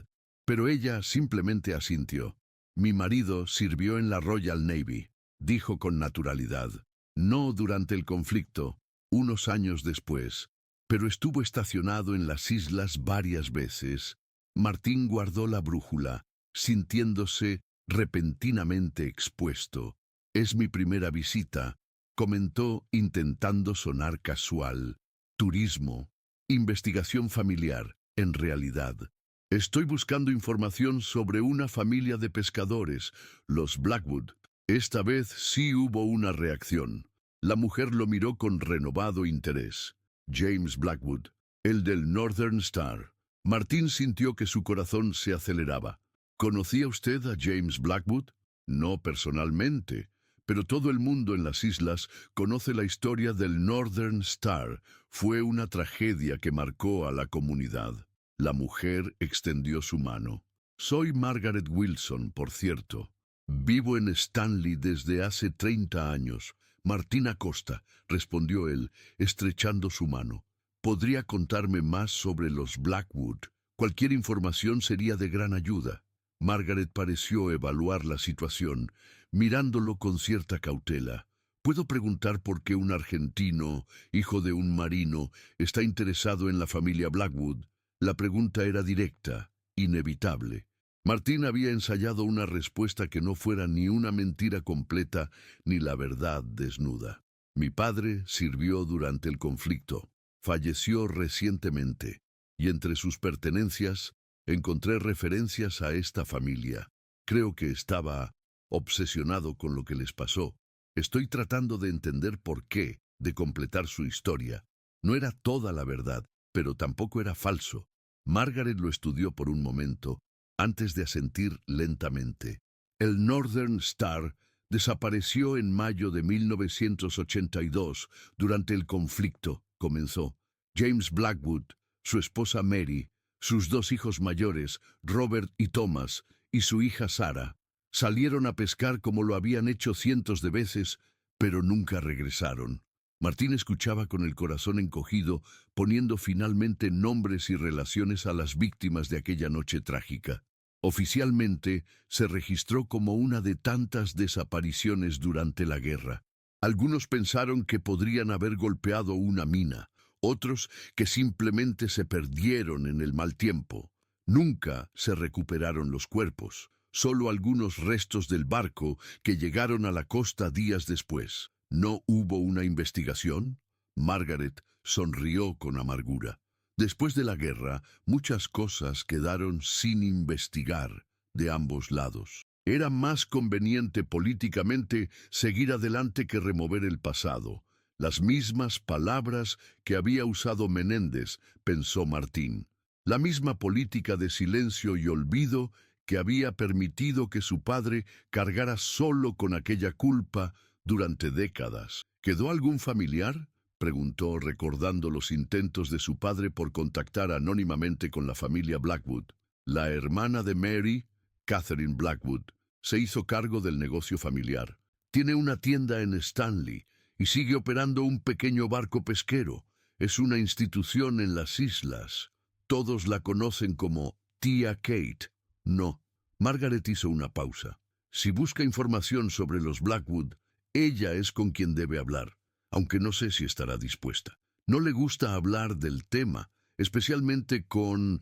pero ella simplemente asintió. «Mi marido sirvió en la Royal Navy», dijo con naturalidad. «No durante el conflicto, unos años después, pero estuvo estacionado en las islas varias veces». Martín guardó la brújula, sintiéndose repentinamente expuesto. «Es mi primera visita», comentó intentando sonar casual. «Turismo, investigación familiar, en realidad. Estoy buscando información sobre una familia de pescadores, los Blackwood». Esta vez sí hubo una reacción. La mujer lo miró con renovado interés. «James Blackwood, el del Northern Star». Martín sintió que su corazón se aceleraba. «¿Conocía usted a James Blackwood?». «No personalmente, pero todo el mundo en las islas conoce la historia del Northern Star. Fue una tragedia que marcó a la comunidad. La mujer extendió su mano. Soy Margaret Wilson, por cierto. Vivo en Stanley desde hace 30 años. Martín Acosta, respondió él, estrechando su mano. ¿Podría contarme más sobre los Blackwood? Cualquier información sería de gran ayuda. Margaret pareció evaluar la situación, mirándolo con cierta cautela. ¿Puedo preguntar por qué un argentino, hijo de un marino, está interesado en la familia Blackwood? La pregunta era directa, inevitable. Martín había ensayado una respuesta que no fuera ni una mentira completa ni la verdad desnuda. Mi padre sirvió durante el conflicto. Falleció recientemente, y entre sus pertenencias encontré referencias a esta familia. Creo que estaba obsesionado con lo que les pasó. Estoy tratando de entender por qué, de completar su historia. No era toda la verdad, pero tampoco era falso. Margaret lo estudió por un momento, antes de asentir lentamente. El Northern Star desapareció en mayo de 1982, durante el conflicto. Comenzó. James Blackwood, su esposa Mary, sus dos hijos mayores, Robert y Thomas, y su hija Sarah, salieron a pescar como lo habían hecho cientos de veces, pero nunca regresaron. Martín escuchaba con el corazón encogido, poniendo finalmente nombres y relaciones a las víctimas de aquella noche trágica. Oficialmente, se registró como una de tantas desapariciones durante la guerra. Algunos pensaron que podrían haber golpeado una mina, otros que simplemente se perdieron en el mal tiempo. Nunca se recuperaron los cuerpos, solo algunos restos del barco que llegaron a la costa días después. ¿No hubo una investigación? Margaret sonrió con amargura. Después de la guerra, muchas cosas quedaron sin investigar de ambos lados. Era más conveniente políticamente seguir adelante que remover el pasado. Las mismas palabras que había usado Menéndez, pensó Martín. La misma política de silencio y olvido que había permitido que su padre cargara solo con aquella culpa durante décadas. ¿Quedó algún familiar?, preguntó, recordando los intentos de su padre por contactar anónimamente con la familia Blackwood. La hermana de Mary, Catherine Blackwood, se hizo cargo del negocio familiar. Tiene una tienda en Stanley y sigue operando un pequeño barco pesquero. Es una institución en las islas. Todos la conocen como Tía Kate. No. Margaret hizo una pausa. Si busca información sobre los Blackwood, ella es con quien debe hablar, aunque no sé si estará dispuesta. No le gusta hablar del tema, especialmente con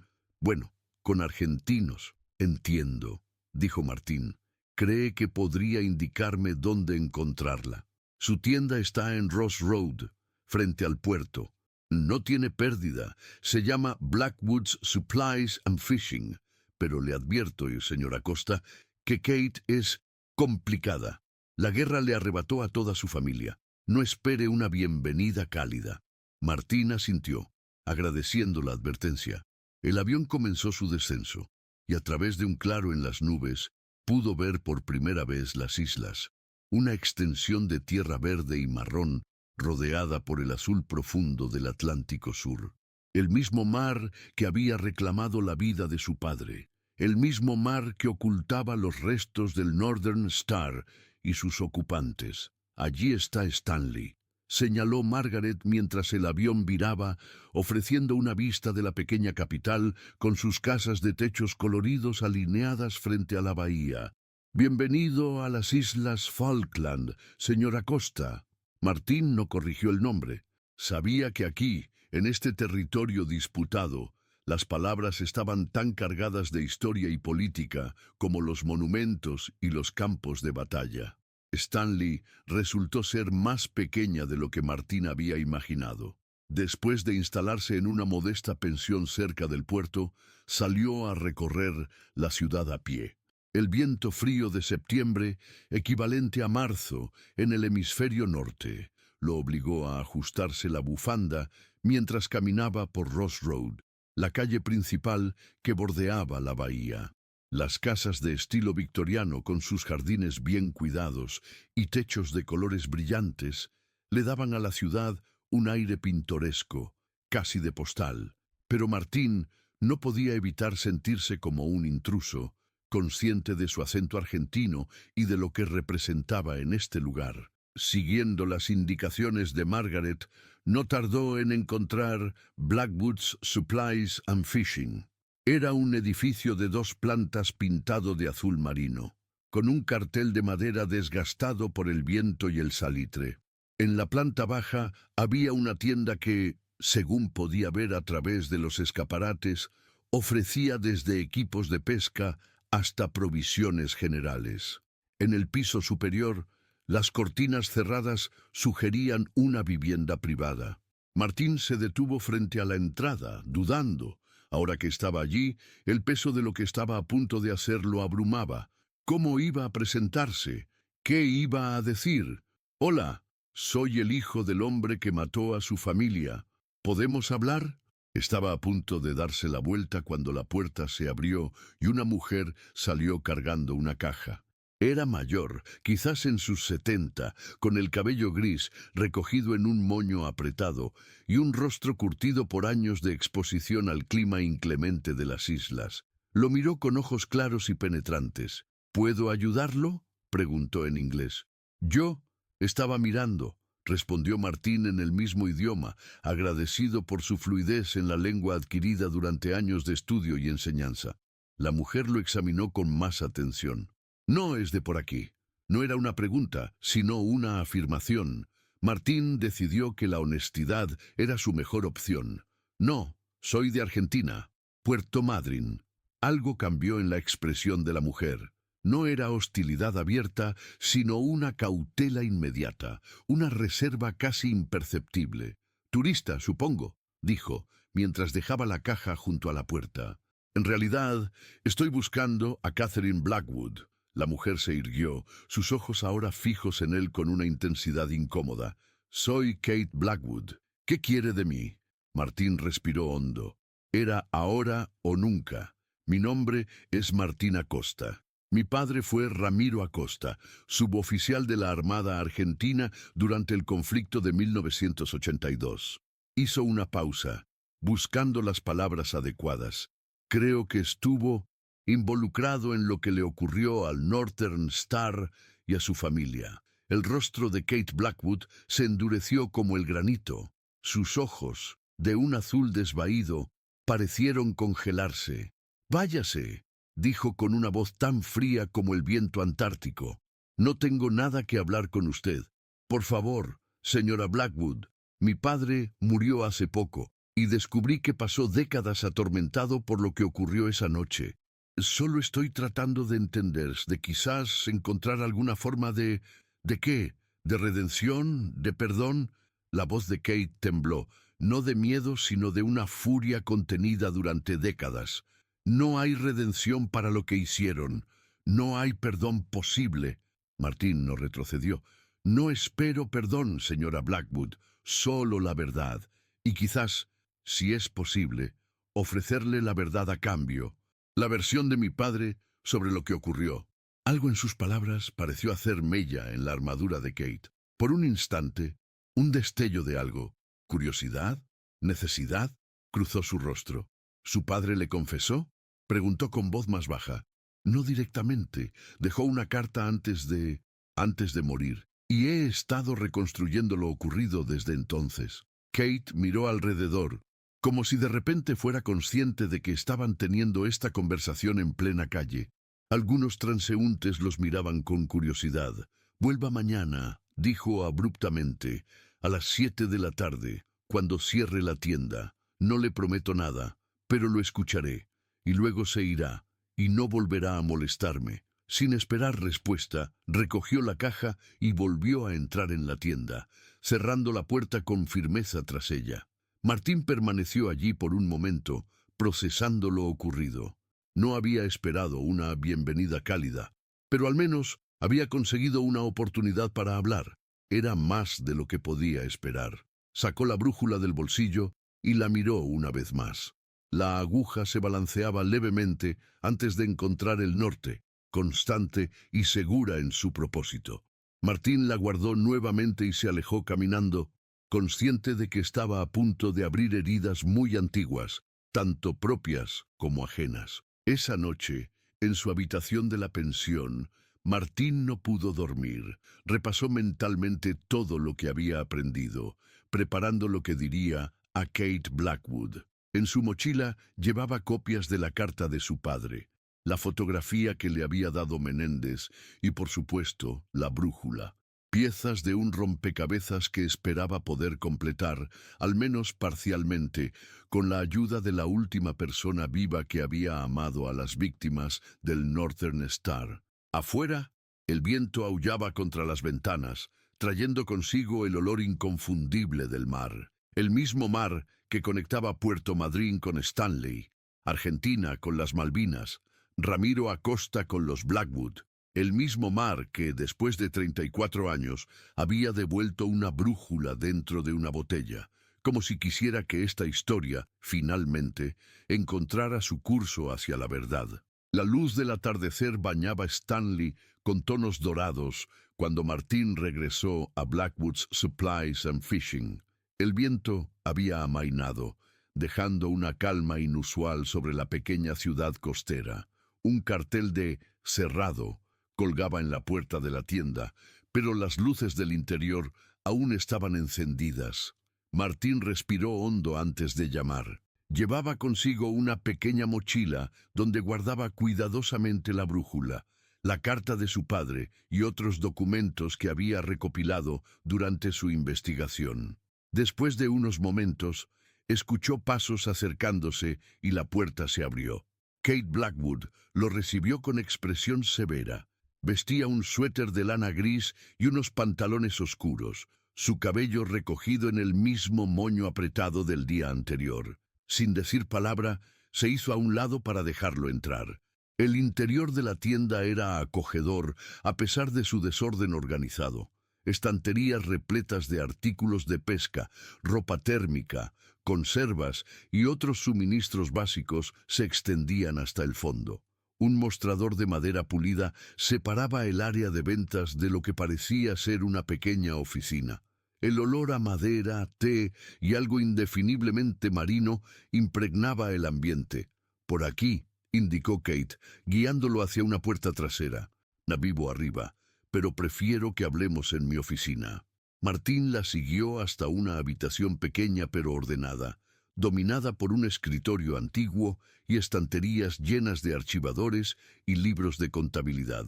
argentinos. Entiendo, dijo Martín. Cree que podría indicarme dónde encontrarla. Su tienda está en Ross Road, frente al puerto. No tiene pérdida. Se llama Blackwood's Supplies and Fishing. Pero le advierto, señor Acosta, que Kate es complicada. La guerra le arrebató a toda su familia. No espere una bienvenida cálida. Martín asintió, agradeciendo la advertencia. El avión comenzó su descenso, y a través de un claro en las nubes, pudo ver por primera vez las islas. Una extensión de tierra verde y marrón, rodeada por el azul profundo del Atlántico Sur. El mismo mar que había reclamado la vida de su padre. El mismo mar que ocultaba los restos del Northern Star y sus ocupantes. Allí está Stanley, señaló Margaret mientras el avión viraba, ofreciendo una vista de la pequeña capital con sus casas de techos coloridos alineadas frente a la bahía. Bienvenido a las Islas Falkland, señor Acosta. Martín no corrigió el nombre. Sabía que aquí, en este territorio disputado, las palabras estaban tan cargadas de historia y política como los monumentos y los campos de batalla. Stanley resultó ser más pequeña de lo que Martín había imaginado. Después de instalarse en una modesta pensión cerca del puerto, salió a recorrer la ciudad a pie. El viento frío de septiembre, equivalente a marzo en el hemisferio norte, lo obligó a ajustarse la bufanda mientras caminaba por Ross Road, la calle principal que bordeaba la bahía. Las casas de estilo victoriano, con sus jardines bien cuidados y techos de colores brillantes, le daban a la ciudad un aire pintoresco, casi de postal. Pero Martín no podía evitar sentirse como un intruso, consciente de su acento argentino y de lo que representaba en este lugar. Siguiendo las indicaciones de Margaret, no tardó en encontrar Blackwood's Supplies and Fishing. Era un edificio de 2 plantas pintado de azul marino, con un cartel de madera desgastado por el viento y el salitre. En la planta baja había una tienda que, según podía ver a través de los escaparates, ofrecía desde equipos de pesca hasta provisiones generales. En el piso superior, las cortinas cerradas sugerían una vivienda privada. Martín se detuvo frente a la entrada, dudando. Ahora que estaba allí, el peso de lo que estaba a punto de hacer lo abrumaba. ¿Cómo iba a presentarse? ¿Qué iba a decir? «Hola, soy el hijo del hombre que mató a su familia. ¿Podemos hablar?» Estaba a punto de darse la vuelta cuando la puerta se abrió y una mujer salió cargando una caja. Era mayor, quizás en sus 70, con el cabello gris recogido en un moño apretado y un rostro curtido por años de exposición al clima inclemente de las islas. Lo miró con ojos claros y penetrantes. «¿Puedo ayudarlo?», preguntó en inglés. «Yo estaba mirando», respondió Martín en el mismo idioma, agradecido por su fluidez en la lengua adquirida durante años de estudio y enseñanza. La mujer lo examinó con más atención. «No es de por aquí». No era una pregunta, sino una afirmación. Martín decidió que la honestidad era su mejor opción. «No, soy de Argentina, Puerto Madryn». Algo cambió en la expresión de la mujer. No era hostilidad abierta, sino una cautela inmediata, una reserva casi imperceptible. «Turista, supongo», dijo, mientras dejaba la caja junto a la puerta. «En realidad, estoy buscando a Catherine Blackwood». La mujer se irguió, sus ojos ahora fijos en él con una intensidad incómoda. «Soy Kate Blackwood. ¿Qué quiere de mí?» Martín respiró hondo. Era ahora o nunca. «Mi nombre es Martín Acosta. Mi padre fue Ramiro Acosta, suboficial de la Armada Argentina durante el conflicto de 1982. Hizo una pausa, buscando las palabras adecuadas. «Creo que estuvo involucrado en lo que le ocurrió al Northern Star y a su familia». El rostro de Kate Blackwood se endureció como el granito. Sus ojos, de un azul desvaído, parecieron congelarse. «Váyase», dijo con una voz tan fría como el viento antártico. «No tengo nada que hablar con usted. Por favor, señora Blackwood, mi padre murió hace poco y descubrí que pasó décadas atormentado por lo que ocurrió esa noche. Solo estoy tratando de entender, de quizás encontrar alguna forma de... ¿De qué? ¿De redención? ¿De perdón?» La voz de Kate tembló, no de miedo, sino de una furia contenida durante décadas. «No hay redención para lo que hicieron. No hay perdón posible». Martín no retrocedió. «No espero perdón, señora Blackwood, solo la verdad. Y quizás, si es posible, ofrecerle la verdad a cambio. La versión de mi padre sobre lo que ocurrió». Algo en sus palabras pareció hacer mella en la armadura de Kate. Por un instante, un destello de algo. ¿Curiosidad? ¿Necesidad? Cruzó su rostro. «¿Su padre le confesó?», preguntó con voz más baja. «No directamente. Dejó una carta antes de morir. Y he estado reconstruyendo lo ocurrido desde entonces». Kate miró alrededor, como si de repente fuera consciente de que estaban teniendo esta conversación en plena calle. Algunos transeúntes los miraban con curiosidad. «Vuelva mañana», dijo abruptamente, «a las 7 de la tarde, cuando cierre la tienda. No le prometo nada, pero lo escucharé. Y luego se irá, y no volverá a molestarme». Sin esperar respuesta, recogió la caja y volvió a entrar en la tienda, cerrando la puerta con firmeza tras ella. Martín permaneció allí por un momento, procesando lo ocurrido. No había esperado una bienvenida cálida, pero al menos había conseguido una oportunidad para hablar. Era más de lo que podía esperar. Sacó la brújula del bolsillo y la miró una vez más. La aguja se balanceaba levemente antes de encontrar el norte, constante y segura en su propósito. Martín la guardó nuevamente y se alejó caminando, consciente de que estaba a punto de abrir heridas muy antiguas, tanto propias como ajenas. Esa noche, en su habitación de la pensión, Martín no pudo dormir. Repasó mentalmente todo lo que había aprendido, preparando lo que diría a Kate Blackwood. En su mochila llevaba copias de la carta de su padre, la fotografía que le había dado Menéndez y, por supuesto, la brújula. Piezas de un rompecabezas que esperaba poder completar, al menos parcialmente, con la ayuda de la última persona viva que había amado a las víctimas del Northern Star. Afuera, el viento aullaba contra las ventanas, trayendo consigo el olor inconfundible del mar. El mismo mar que conectaba Puerto Madryn con Stanley, Argentina con las Malvinas, Ramiro Acosta con los Blackwood. El mismo mar que, después de 34 años, había devuelto una brújula dentro de una botella, como si quisiera que esta historia, finalmente, encontrara su curso hacia la verdad. La luz del atardecer bañaba Stanley con tonos dorados cuando Martín regresó a Blackwood's Supplies and Fishing. El viento había amainado, dejando una calma inusual sobre la pequeña ciudad costera. Un cartel de «cerrado» colgaba en la puerta de la tienda, pero las luces del interior aún estaban encendidas. Martín respiró hondo antes de llamar. Llevaba consigo una pequeña mochila donde guardaba cuidadosamente la brújula, la carta de su padre y otros documentos que había recopilado durante su investigación. Después de unos momentos, escuchó pasos acercándose y la puerta se abrió. Kate Blackwood lo recibió con expresión severa. Vestía un suéter de lana gris y unos pantalones oscuros, su cabello recogido en el mismo moño apretado del día anterior. Sin decir palabra, se hizo a un lado para dejarlo entrar. El interior de la tienda era acogedor, a pesar de su desorden organizado. Estanterías repletas de artículos de pesca, ropa térmica, conservas y otros suministros básicos se extendían hasta el fondo. Un mostrador de madera pulida separaba el área de ventas de lo que parecía ser una pequeña oficina. El olor a madera, té y algo indefiniblemente marino impregnaba el ambiente. «Por aquí», indicó Kate, guiándolo hacia una puerta trasera. «Vivo arriba, pero prefiero que hablemos en mi oficina». Martín la siguió hasta una habitación pequeña pero ordenada, dominada por un escritorio antiguo y estanterías llenas de archivadores y libros de contabilidad.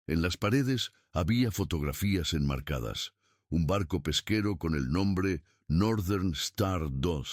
En las paredes había fotografías enmarcadas. Un barco pesquero con el nombre Northern Star II,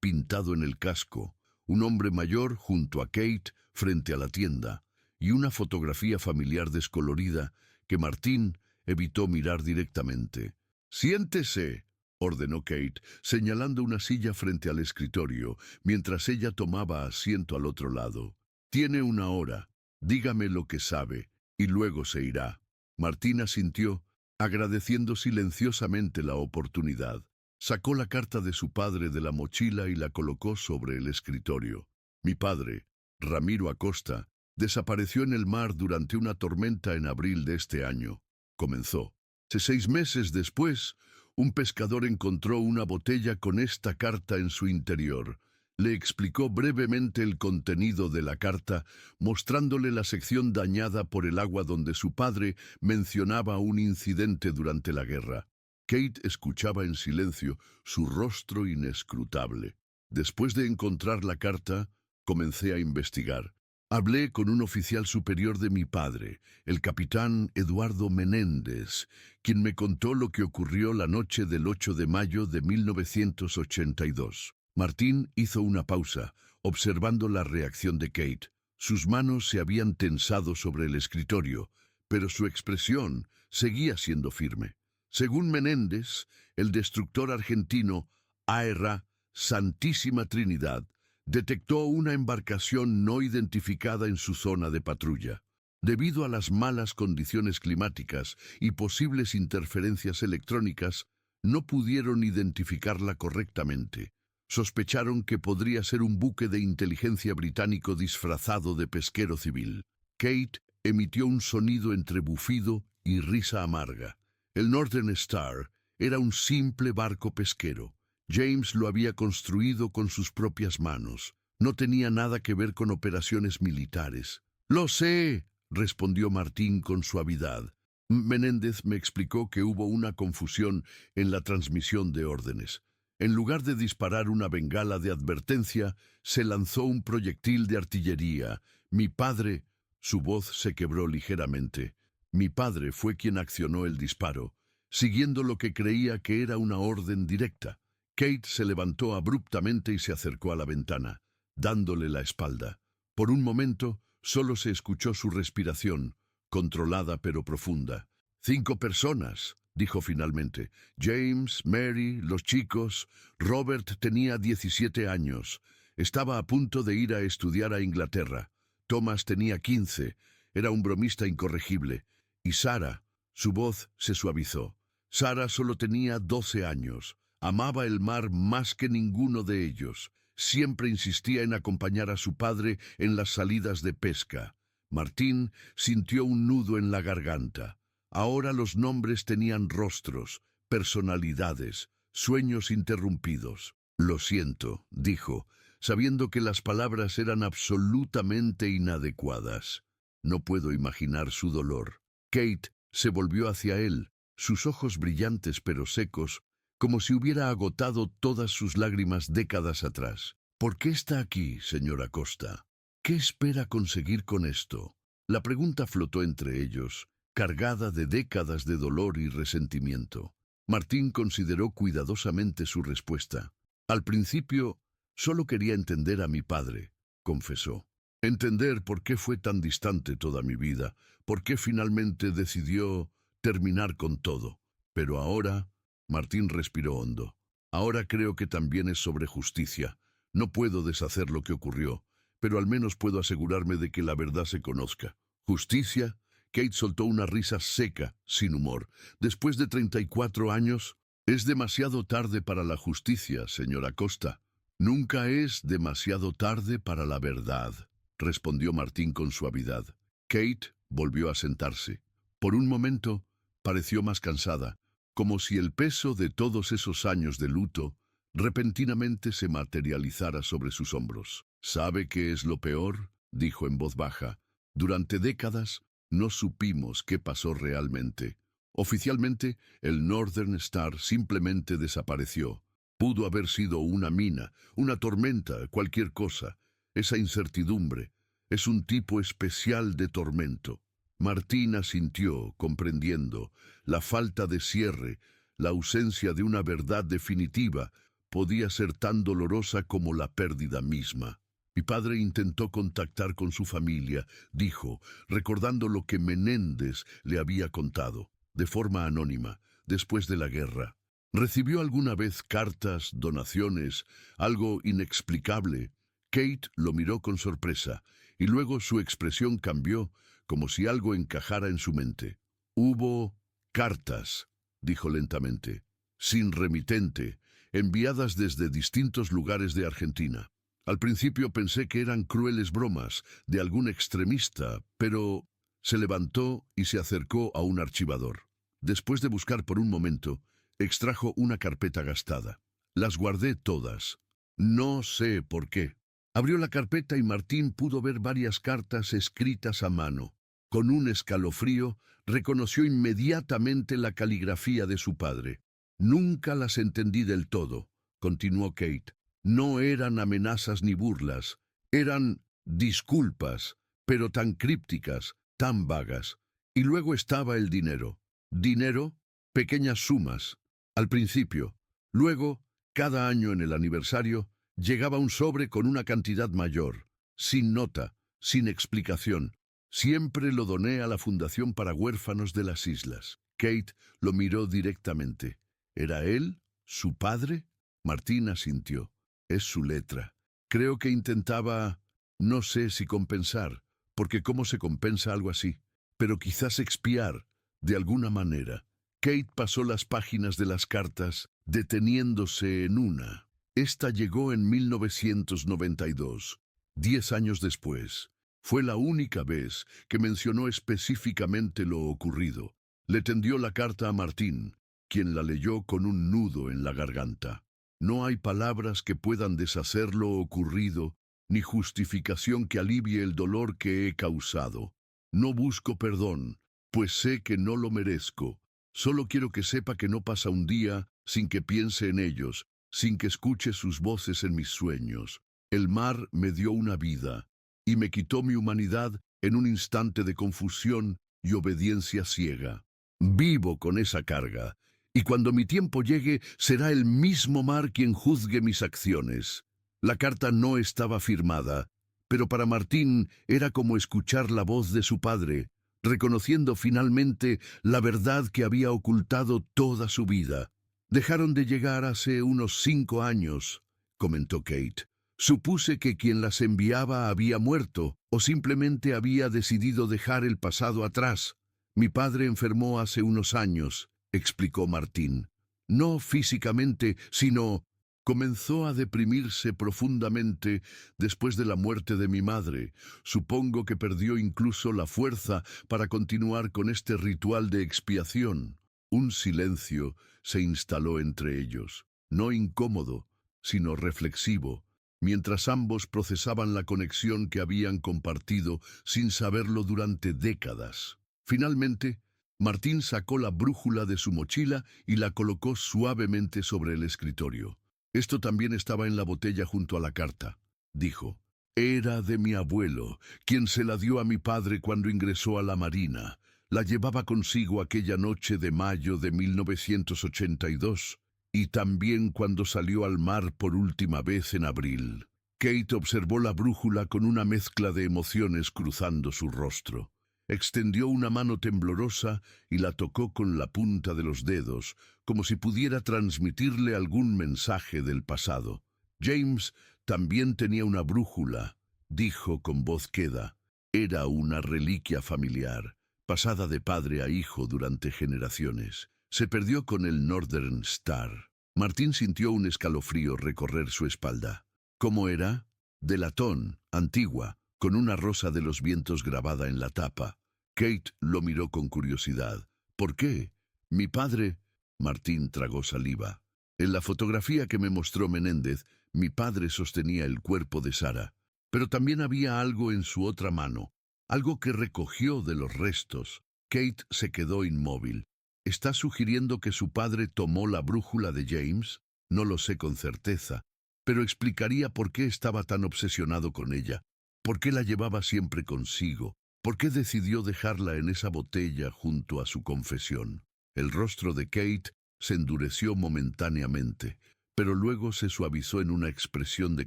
pintado en el casco, un hombre mayor junto a Kate frente a la tienda, y una fotografía familiar descolorida que Martín evitó mirar directamente. «Siéntese», ordenó Kate, señalando una silla frente al escritorio, mientras ella tomaba asiento al otro lado. «Tiene una hora. Dígame lo que sabe, y luego se irá». Martín asintió, agradeciendo silenciosamente la oportunidad. Sacó la carta de su padre de la mochila y la colocó sobre el escritorio. «Mi padre, Ramiro Acosta, desapareció en el mar durante una tormenta en abril de este año», comenzó. «Hace 6 meses después, un pescador encontró una botella con esta carta en su interior». Le explicó brevemente el contenido de la carta, mostrándole la sección dañada por el agua donde su padre mencionaba un incidente durante la guerra. Kate escuchaba en silencio, su rostro inescrutable. «Después de encontrar la carta, comencé a investigar. Hablé con un oficial superior de mi padre, el capitán Eduardo Menéndez, quien me contó lo que ocurrió la noche del 8 de mayo de 1982. Martín hizo una pausa, observando la reacción de Kate. Sus manos se habían tensado sobre el escritorio, pero su expresión seguía siendo firme. Según Menéndez, el destructor argentino AERA Santísima Trinidad detectó una embarcación no identificada en su zona de patrulla. Debido a las malas condiciones climáticas y posibles interferencias electrónicas, no pudieron identificarla correctamente. Sospecharon que podría ser un buque de inteligencia británico disfrazado de pesquero civil. Kate emitió un sonido entre bufido y risa amarga. El Northern Star era un simple barco pesquero. James lo había construido con sus propias manos. No tenía nada que ver con operaciones militares. «Lo sé», respondió Martín con suavidad. Menéndez me explicó que hubo una confusión en la transmisión de órdenes. En lugar de disparar una bengala de advertencia, se lanzó un proyectil de artillería. Mi padre... Su voz se quebró ligeramente. Mi padre fue quien accionó el disparo, siguiendo lo que creía que era una orden directa. Kate se levantó abruptamente y se acercó a la ventana, dándole la espalda. Por un momento, solo se escuchó su respiración, controlada pero profunda. 5 personas, dijo finalmente. James, Mary, los chicos. Robert tenía 17 años. Estaba a punto de ir a estudiar a Inglaterra. Thomas tenía 15. Era un bromista incorregible. Y Sarah, su voz se suavizó. Sarah solo tenía 12 años. Amaba el mar más que ninguno de ellos. Siempre insistía en acompañar a su padre en las salidas de pesca. Martín sintió un nudo en la garganta. Ahora los nombres tenían rostros, personalidades, sueños interrumpidos. «Lo siento», dijo, sabiendo que las palabras eran absolutamente inadecuadas. No puedo imaginar su dolor. Kate se volvió hacia él, sus ojos brillantes pero secos, como si hubiera agotado todas sus lágrimas décadas atrás. «¿Por qué está aquí, señora Costa? ¿Qué espera conseguir con esto?» La pregunta flotó entre ellos, cargada de décadas de dolor y resentimiento. Martín consideró cuidadosamente su respuesta. «Al principio, solo quería entender a mi padre», confesó. «Entender por qué fue tan distante toda mi vida, por qué finalmente decidió terminar con todo. Pero ahora...» Martín respiró hondo. «Ahora creo que también es sobre justicia. No puedo deshacer lo que ocurrió, pero al menos puedo asegurarme de que la verdad se conozca». «¿Justicia?» Kate soltó una risa seca, sin humor. «Después de 34 años, es demasiado tarde para la justicia, señora Costa». «Nunca es demasiado tarde para la verdad», respondió Martín con suavidad. Kate volvió a sentarse. Por un momento, pareció más cansada, como si el peso de todos esos años de luto repentinamente se materializara sobre sus hombros. «¿Sabe qué es lo peor?», dijo en voz baja. «Durante décadas no supimos qué pasó realmente. Oficialmente, el Northern Star simplemente desapareció. Pudo haber sido una mina, una tormenta, cualquier cosa. Esa incertidumbre es un tipo especial de tormento». Martín asintió, comprendiendo. La falta de cierre, la ausencia de una verdad definitiva, podía ser tan dolorosa como la pérdida misma. «Mi padre intentó contactar con su familia», dijo, recordando lo que Menéndez le había contado, de forma anónima, después de la guerra. «¿Recibió alguna vez cartas, donaciones, algo inexplicable?» Kate lo miró con sorpresa, y luego su expresión cambió, como si algo encajara en su mente. «Hubo cartas», dijo lentamente, «sin remitente, enviadas desde distintos lugares de Argentina. Al principio pensé que eran crueles bromas de algún extremista, pero...» Se levantó y se acercó a un archivador. Después de buscar por un momento, extrajo una carpeta gastada. «Las guardé todas. No sé por qué». Abrió la carpeta y Martín pudo ver varias cartas escritas a mano. Con un escalofrío, reconoció inmediatamente la caligrafía de su padre. «Nunca las entendí del todo», continuó Kate. «No eran amenazas ni burlas, eran disculpas, pero tan crípticas, tan vagas. Y luego estaba el dinero. Dinero, pequeñas sumas, al principio. Luego, cada año en el aniversario, llegaba un sobre con una cantidad mayor, sin nota, sin explicación. Siempre lo doné a la Fundación para Huérfanos de las Islas». Kate lo miró directamente. ¿Era él? ¿Su padre? Martín asintió. «Es su letra. Creo que intentaba... no sé si compensar, porque ¿cómo se compensa algo así? Pero quizás expiar, de alguna manera». Kate pasó las páginas de las cartas, deteniéndose en una. Esta llegó en 1992, 10 años después. Fue la única vez que mencionó específicamente lo ocurrido. Le tendió la carta a Martín, quien la leyó con un nudo en la garganta. No hay palabras que puedan deshacer lo ocurrido, ni justificación que alivie el dolor que he causado. No busco perdón, pues sé que no lo merezco. Solo quiero que sepa que no pasa un día sin que piense en ellos, sin que escuche sus voces en mis sueños. El mar me dio una vida, y me quitó mi humanidad en un instante de confusión y obediencia ciega. Vivo con esa carga, y cuando mi tiempo llegue, será el mismo mar quien juzgue mis acciones. La carta no estaba firmada, pero para Martín era como escuchar la voz de su padre, reconociendo finalmente la verdad que había ocultado toda su vida. Dejaron de llegar hace unos 5 años, comentó Kate. Supuse que quien las enviaba había muerto o simplemente había decidido dejar el pasado atrás. Mi padre enfermó hace unos años, explicó Martín. No físicamente, sino comenzó a deprimirse profundamente después de la muerte de mi madre. Supongo que perdió incluso la fuerza para continuar con este ritual de expiación. Un silencio se instaló entre ellos, no incómodo, sino reflexivo, mientras ambos procesaban la conexión que habían compartido sin saberlo durante décadas. Finalmente, Martín sacó la brújula de su mochila y la colocó suavemente sobre el escritorio. Esto también estaba en la botella junto a la carta, dijo. Era de mi abuelo, quien se la dio a mi padre cuando ingresó a la Marina. La llevaba consigo aquella noche de mayo de 1982 y también cuando salió al mar por última vez en abril. Kate observó la brújula con una mezcla de emociones cruzando su rostro. Extendió una mano temblorosa y la tocó con la punta de los dedos, como si pudiera transmitirle algún mensaje del pasado. James también tenía una brújula, dijo con voz queda. Era una reliquia familiar, pasada de padre a hijo durante generaciones. Se perdió con el Northern Star. Martín sintió un escalofrío recorrer su espalda. ¿Cómo era? De latón, antigua, con una rosa de los vientos grabada en la tapa. Kate lo miró con curiosidad. ¿Por qué? Mi padre... Martín tragó saliva. En la fotografía que me mostró Menéndez, mi padre sostenía el cuerpo de Sara. Pero también había algo en su otra mano, algo que recogió de los restos. Kate se quedó inmóvil. ¿Está sugiriendo que su padre tomó la brújula de James? No lo sé con certeza, pero explicaría por qué estaba tan obsesionado con ella, por qué la llevaba siempre consigo, por qué decidió dejarla en esa botella junto a su confesión. El rostro de Kate se endureció momentáneamente, pero luego se suavizó en una expresión de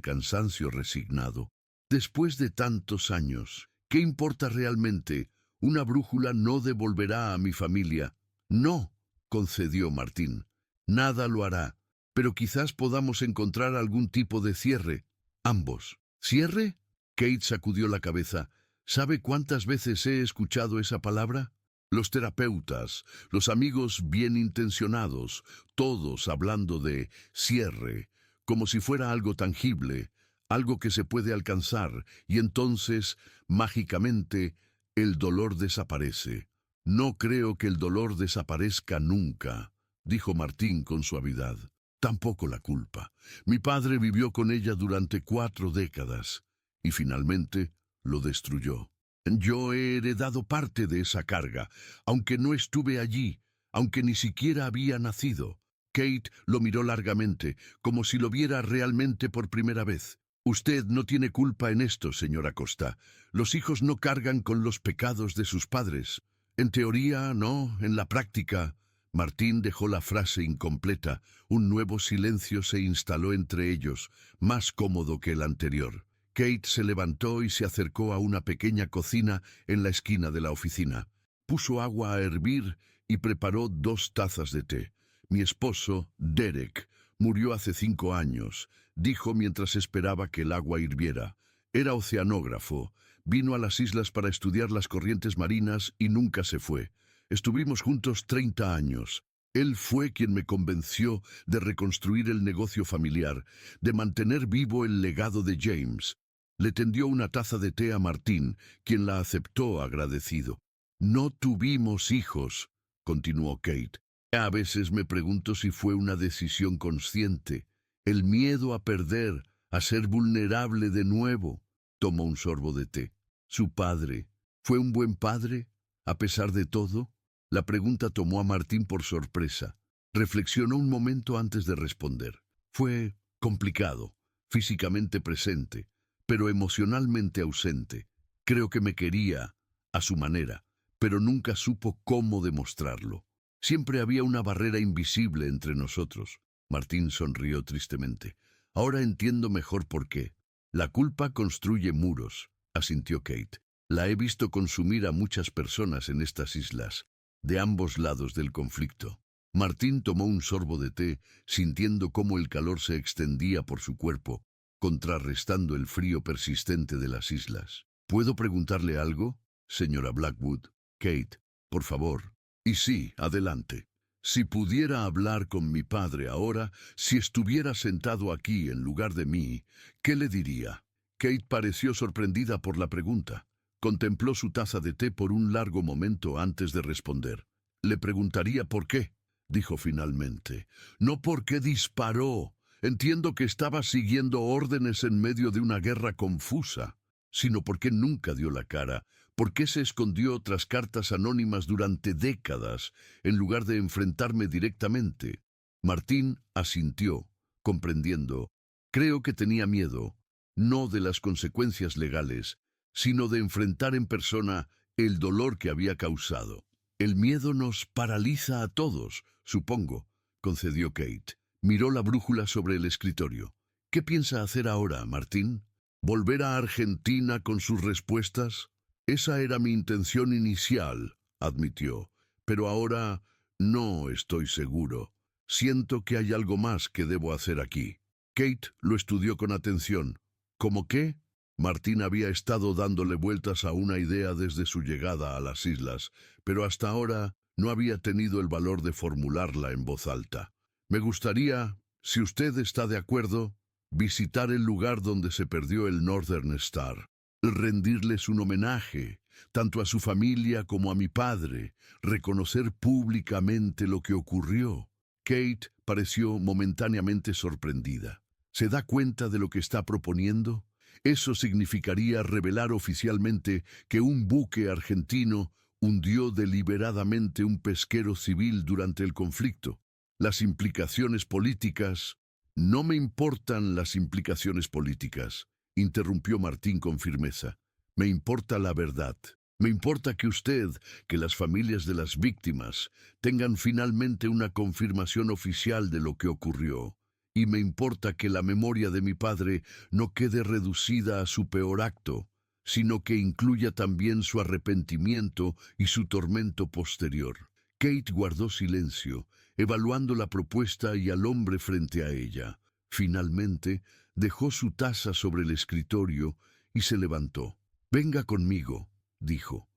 cansancio resignado. Después de tantos años, ¿qué importa realmente? Una brújula no devolverá a mi familia. No, concedió Martín. Nada lo hará, pero quizás podamos encontrar algún tipo de cierre. Ambos. ¿Cierre? Kate sacudió la cabeza. ¿Sabe cuántas veces he escuchado esa palabra? Los terapeutas, los amigos bien intencionados, todos hablando de cierre, como si fuera algo tangible, algo que se puede alcanzar, y entonces, mágicamente, el dolor desaparece. No creo que el dolor desaparezca nunca, dijo Martín con suavidad. Tampoco la culpa. Mi padre vivió con ella durante 4 décadas, y finalmente lo destruyó. Yo he heredado parte de esa carga, aunque no estuve allí, aunque ni siquiera había nacido. Kate lo miró largamente, como si lo viera realmente por primera vez. Usted no tiene culpa en esto, señora Costa. Los hijos no cargan con los pecados de sus padres. En teoría, no, en la práctica. Martín dejó la frase incompleta. Un nuevo silencio se instaló entre ellos, más cómodo que el anterior. Kate se levantó y se acercó a una pequeña cocina en la esquina de la oficina. Puso agua a hervir y preparó 2 tazas de té. Mi esposo, Derek, murió hace 5 años, dijo mientras esperaba que el agua hirviera. Era oceanógrafo. Vino a las islas para estudiar las corrientes marinas y nunca se fue. Estuvimos juntos 30 años. Él fue quien me convenció de reconstruir el negocio familiar, de mantener vivo el legado de James. Le tendió una taza de té a Martín, quien la aceptó agradecido. No tuvimos hijos, continuó Kate. A veces me pregunto si fue una decisión consciente. El miedo a perder, a ser vulnerable de nuevo. Tomó un sorbo de té. ¿Su padre fue un buen padre, a pesar de todo? La pregunta tomó a Martín por sorpresa. Reflexionó un momento antes de responder. Fue complicado, físicamente presente, pero emocionalmente ausente. Creo que me quería, a su manera, pero nunca supo cómo demostrarlo. Siempre había una barrera invisible entre nosotros. Martín sonrió tristemente. Ahora entiendo mejor por qué. La culpa construye muros, asintió Kate. La he visto consumir a muchas personas en estas islas, de ambos lados del conflicto. Martín tomó un sorbo de té, sintiendo cómo el calor se extendía por su cuerpo, contrarrestando el frío persistente de las islas. ¿Puedo preguntarle algo, señora Blackwood? Kate, por favor. Y sí, adelante. Si pudiera hablar con mi padre ahora, si estuviera sentado aquí en lugar de mí, ¿qué le diría? Kate pareció sorprendida por la pregunta. Contempló su taza de té por un largo momento antes de responder. Le preguntaría por qué, dijo finalmente. No por qué disparó. Entiendo que estaba siguiendo órdenes en medio de una guerra confusa, sino por qué nunca dio la cara, por qué se escondió tras cartas anónimas durante décadas, en lugar de enfrentarme directamente. Martín asintió, comprendiendo. Creo que tenía miedo, no de las consecuencias legales, sino de enfrentar en persona el dolor que había causado. El miedo nos paraliza a todos, supongo, concedió Kate. Miró la brújula sobre el escritorio. ¿Qué piensa hacer ahora, Martín? ¿Volver a Argentina con sus respuestas? Esa era mi intención inicial, admitió, pero ahora no estoy seguro. Siento que hay algo más que debo hacer aquí. Kate lo estudió con atención. ¿Cómo qué? Martín había estado dándole vueltas a una idea desde su llegada a las islas, pero hasta ahora no había tenido el valor de formularla en voz alta. Me gustaría, si usted está de acuerdo, visitar el lugar donde se perdió el Northern Star, rendirles un homenaje, tanto a su familia como a mi padre, reconocer públicamente lo que ocurrió. Kate pareció momentáneamente sorprendida. ¿Se da cuenta de lo que está proponiendo? Eso significaría revelar oficialmente que un buque argentino hundió deliberadamente un pesquero civil durante el conflicto. Las implicaciones políticas... No me importan las implicaciones políticas, interrumpió Martín con firmeza. Me importa la verdad. Me importa que usted, que las familias de las víctimas, tengan finalmente una confirmación oficial de lo que ocurrió. Y me importa que la memoria de mi padre no quede reducida a su peor acto, sino que incluya también su arrepentimiento y su tormento posterior. Kate guardó silencio, evaluando la propuesta y al hombre frente a ella. Finalmente, dejó su taza sobre el escritorio y se levantó. «Venga conmigo», dijo.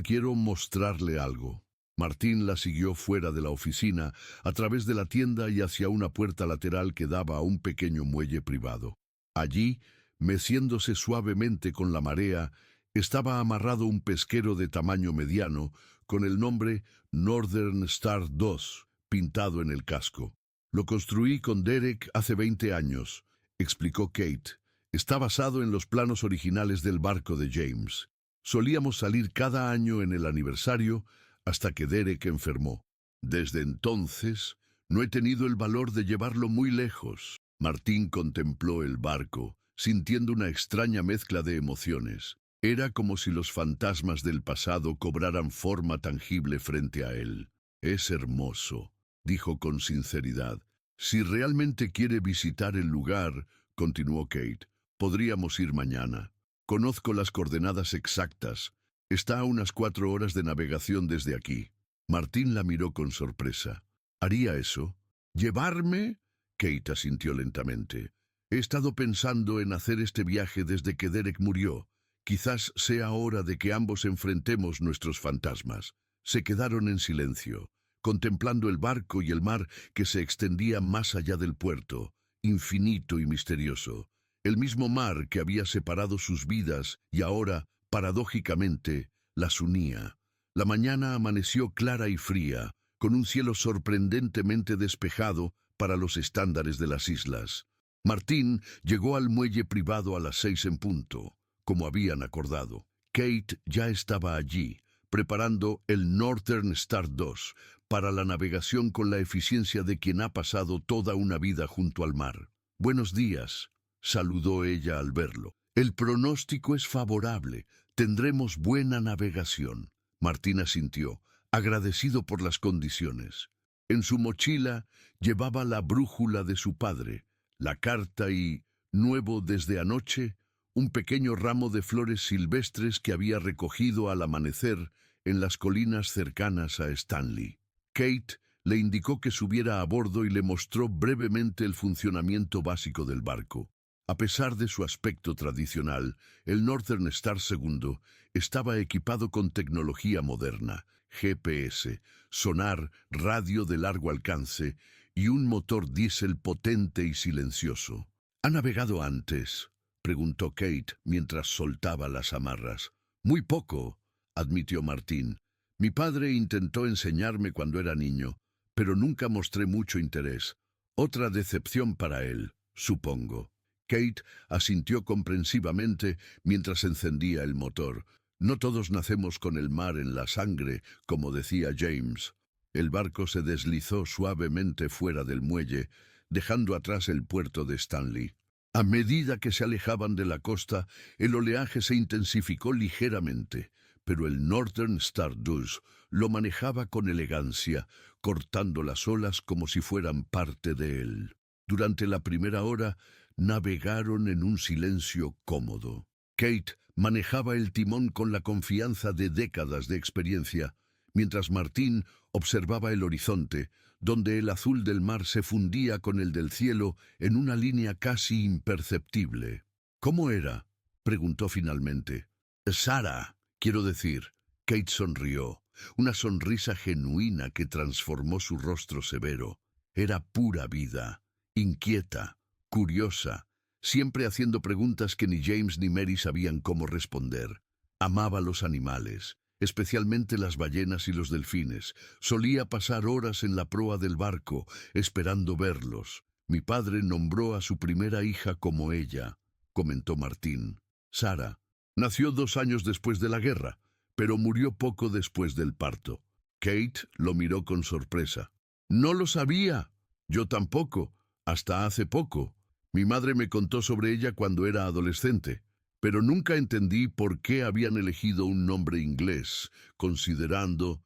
«Quiero mostrarle algo». Martín la siguió fuera de la oficina, a través de la tienda y hacia una puerta lateral que daba a un pequeño muelle privado. Allí, meciéndose suavemente con la marea, estaba amarrado un pesquero de tamaño mediano, con el nombre Northern Star 2 pintado en el casco. «Lo construí con Derek hace 20 años», explicó Kate. «Está basado en los planos originales del barco de James. Solíamos salir cada año en el aniversario hasta que Derek enfermó. Desde entonces, no he tenido el valor de llevarlo muy lejos». Martín contempló el barco, sintiendo una extraña mezcla de emociones. Era como si los fantasmas del pasado cobraran forma tangible frente a él. «Es hermoso», dijo con sinceridad. «Si realmente quiere visitar el lugar», continuó Kate, «podríamos ir mañana. Conozco las coordenadas exactas. Está a unas 4 horas de navegación desde aquí». Martín la miró con sorpresa. «¿Haría eso? ¿Llevarme?». Kate asintió lentamente. «He estado pensando en hacer este viaje desde que Derek murió. Quizás sea hora de que ambos enfrentemos nuestros fantasmas». Se quedaron en silencio. contemplando el barco y el mar que se extendía más allá del puerto, infinito y misterioso. El mismo mar que había separado sus vidas y ahora, paradójicamente, las unía. La mañana amaneció clara y fría, con un cielo sorprendentemente despejado para los estándares de las islas. Martín llegó al muelle privado a las 6 en punto, como habían acordado. Kate ya estaba allí, preparando el Northern Star 2 para la navegación con la eficiencia de quien ha pasado toda una vida junto al mar. «Buenos días», saludó ella al verlo. «El pronóstico es favorable. Tendremos buena navegación». Martín asintió, agradecido por las condiciones. En su mochila llevaba la brújula de su padre, la carta y, nuevo desde anoche, un pequeño ramo de flores silvestres que había recogido al amanecer en las colinas cercanas a Stanley. Kate le indicó que subiera a bordo y le mostró brevemente el funcionamiento básico del barco. A pesar de su aspecto tradicional, el Northern Star II estaba equipado con tecnología moderna, GPS, sonar, radio de largo alcance y un motor diésel potente y silencioso. «¿Ha navegado antes?», preguntó Kate mientras soltaba las amarras. «Muy poco», admitió Martín. «Mi padre intentó enseñarme cuando era niño, pero nunca mostré mucho interés. Otra decepción para él, supongo». Kate asintió comprensivamente mientras encendía el motor. «No todos nacemos con el mar en la sangre, como decía James». El barco se deslizó suavemente fuera del muelle, dejando atrás el puerto de Stanley. A medida que se alejaban de la costa, el oleaje se intensificó ligeramente, pero el Northern Star 2 lo manejaba con elegancia, cortando las olas como si fueran parte de él. Durante la primera hora, navegaron en un silencio cómodo. Kate manejaba el timón con la confianza de décadas de experiencia, mientras Martín observaba el horizonte, donde el azul del mar se fundía con el del cielo en una línea casi imperceptible. «¿Cómo era?», preguntó finalmente. «Sarah, quiero decir». Kate sonrió, una sonrisa genuina que transformó su rostro severo. Era pura vida, inquieta, curiosa, siempre haciendo preguntas que ni James ni Mary sabían cómo responder. Amaba los animales, especialmente las ballenas y los delfines. Solía pasar horas en la proa del barco, esperando verlos. «Mi padre nombró a su primera hija como ella», comentó Martín. «Sarah. Nació 2 años después de la guerra, pero murió poco después del parto». Kate lo miró con sorpresa. «No lo sabía. Yo tampoco, hasta hace poco. Mi madre me contó sobre ella cuando era adolescente, pero nunca entendí por qué habían elegido un nombre inglés, considerando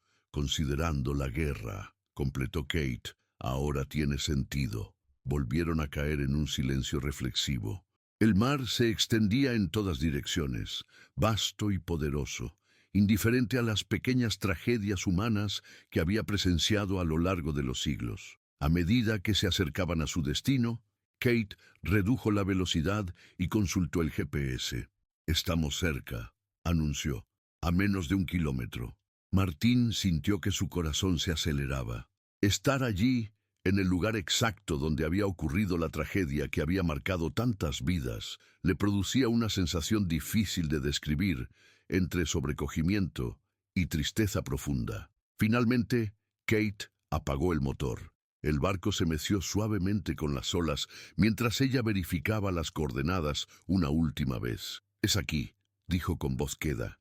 la guerra», completó Kate. «Ahora tiene sentido». Volvieron a caer en un silencio reflexivo. El mar se extendía en todas direcciones, vasto y poderoso, indiferente a las pequeñas tragedias humanas que había presenciado a lo largo de los siglos. A medida que se acercaban a su destino, Kate redujo la velocidad y consultó el GPS. «Estamos cerca», anunció, «a menos de 1 kilómetro». Martín sintió que su corazón se aceleraba. Estar allí, en el lugar exacto donde había ocurrido la tragedia que había marcado tantas vidas, le producía una sensación difícil de describir, entre sobrecogimiento y tristeza profunda. Finalmente, Kate apagó el motor. El barco se meció suavemente con las olas mientras ella verificaba las coordenadas una última vez. «Es aquí», dijo con voz queda.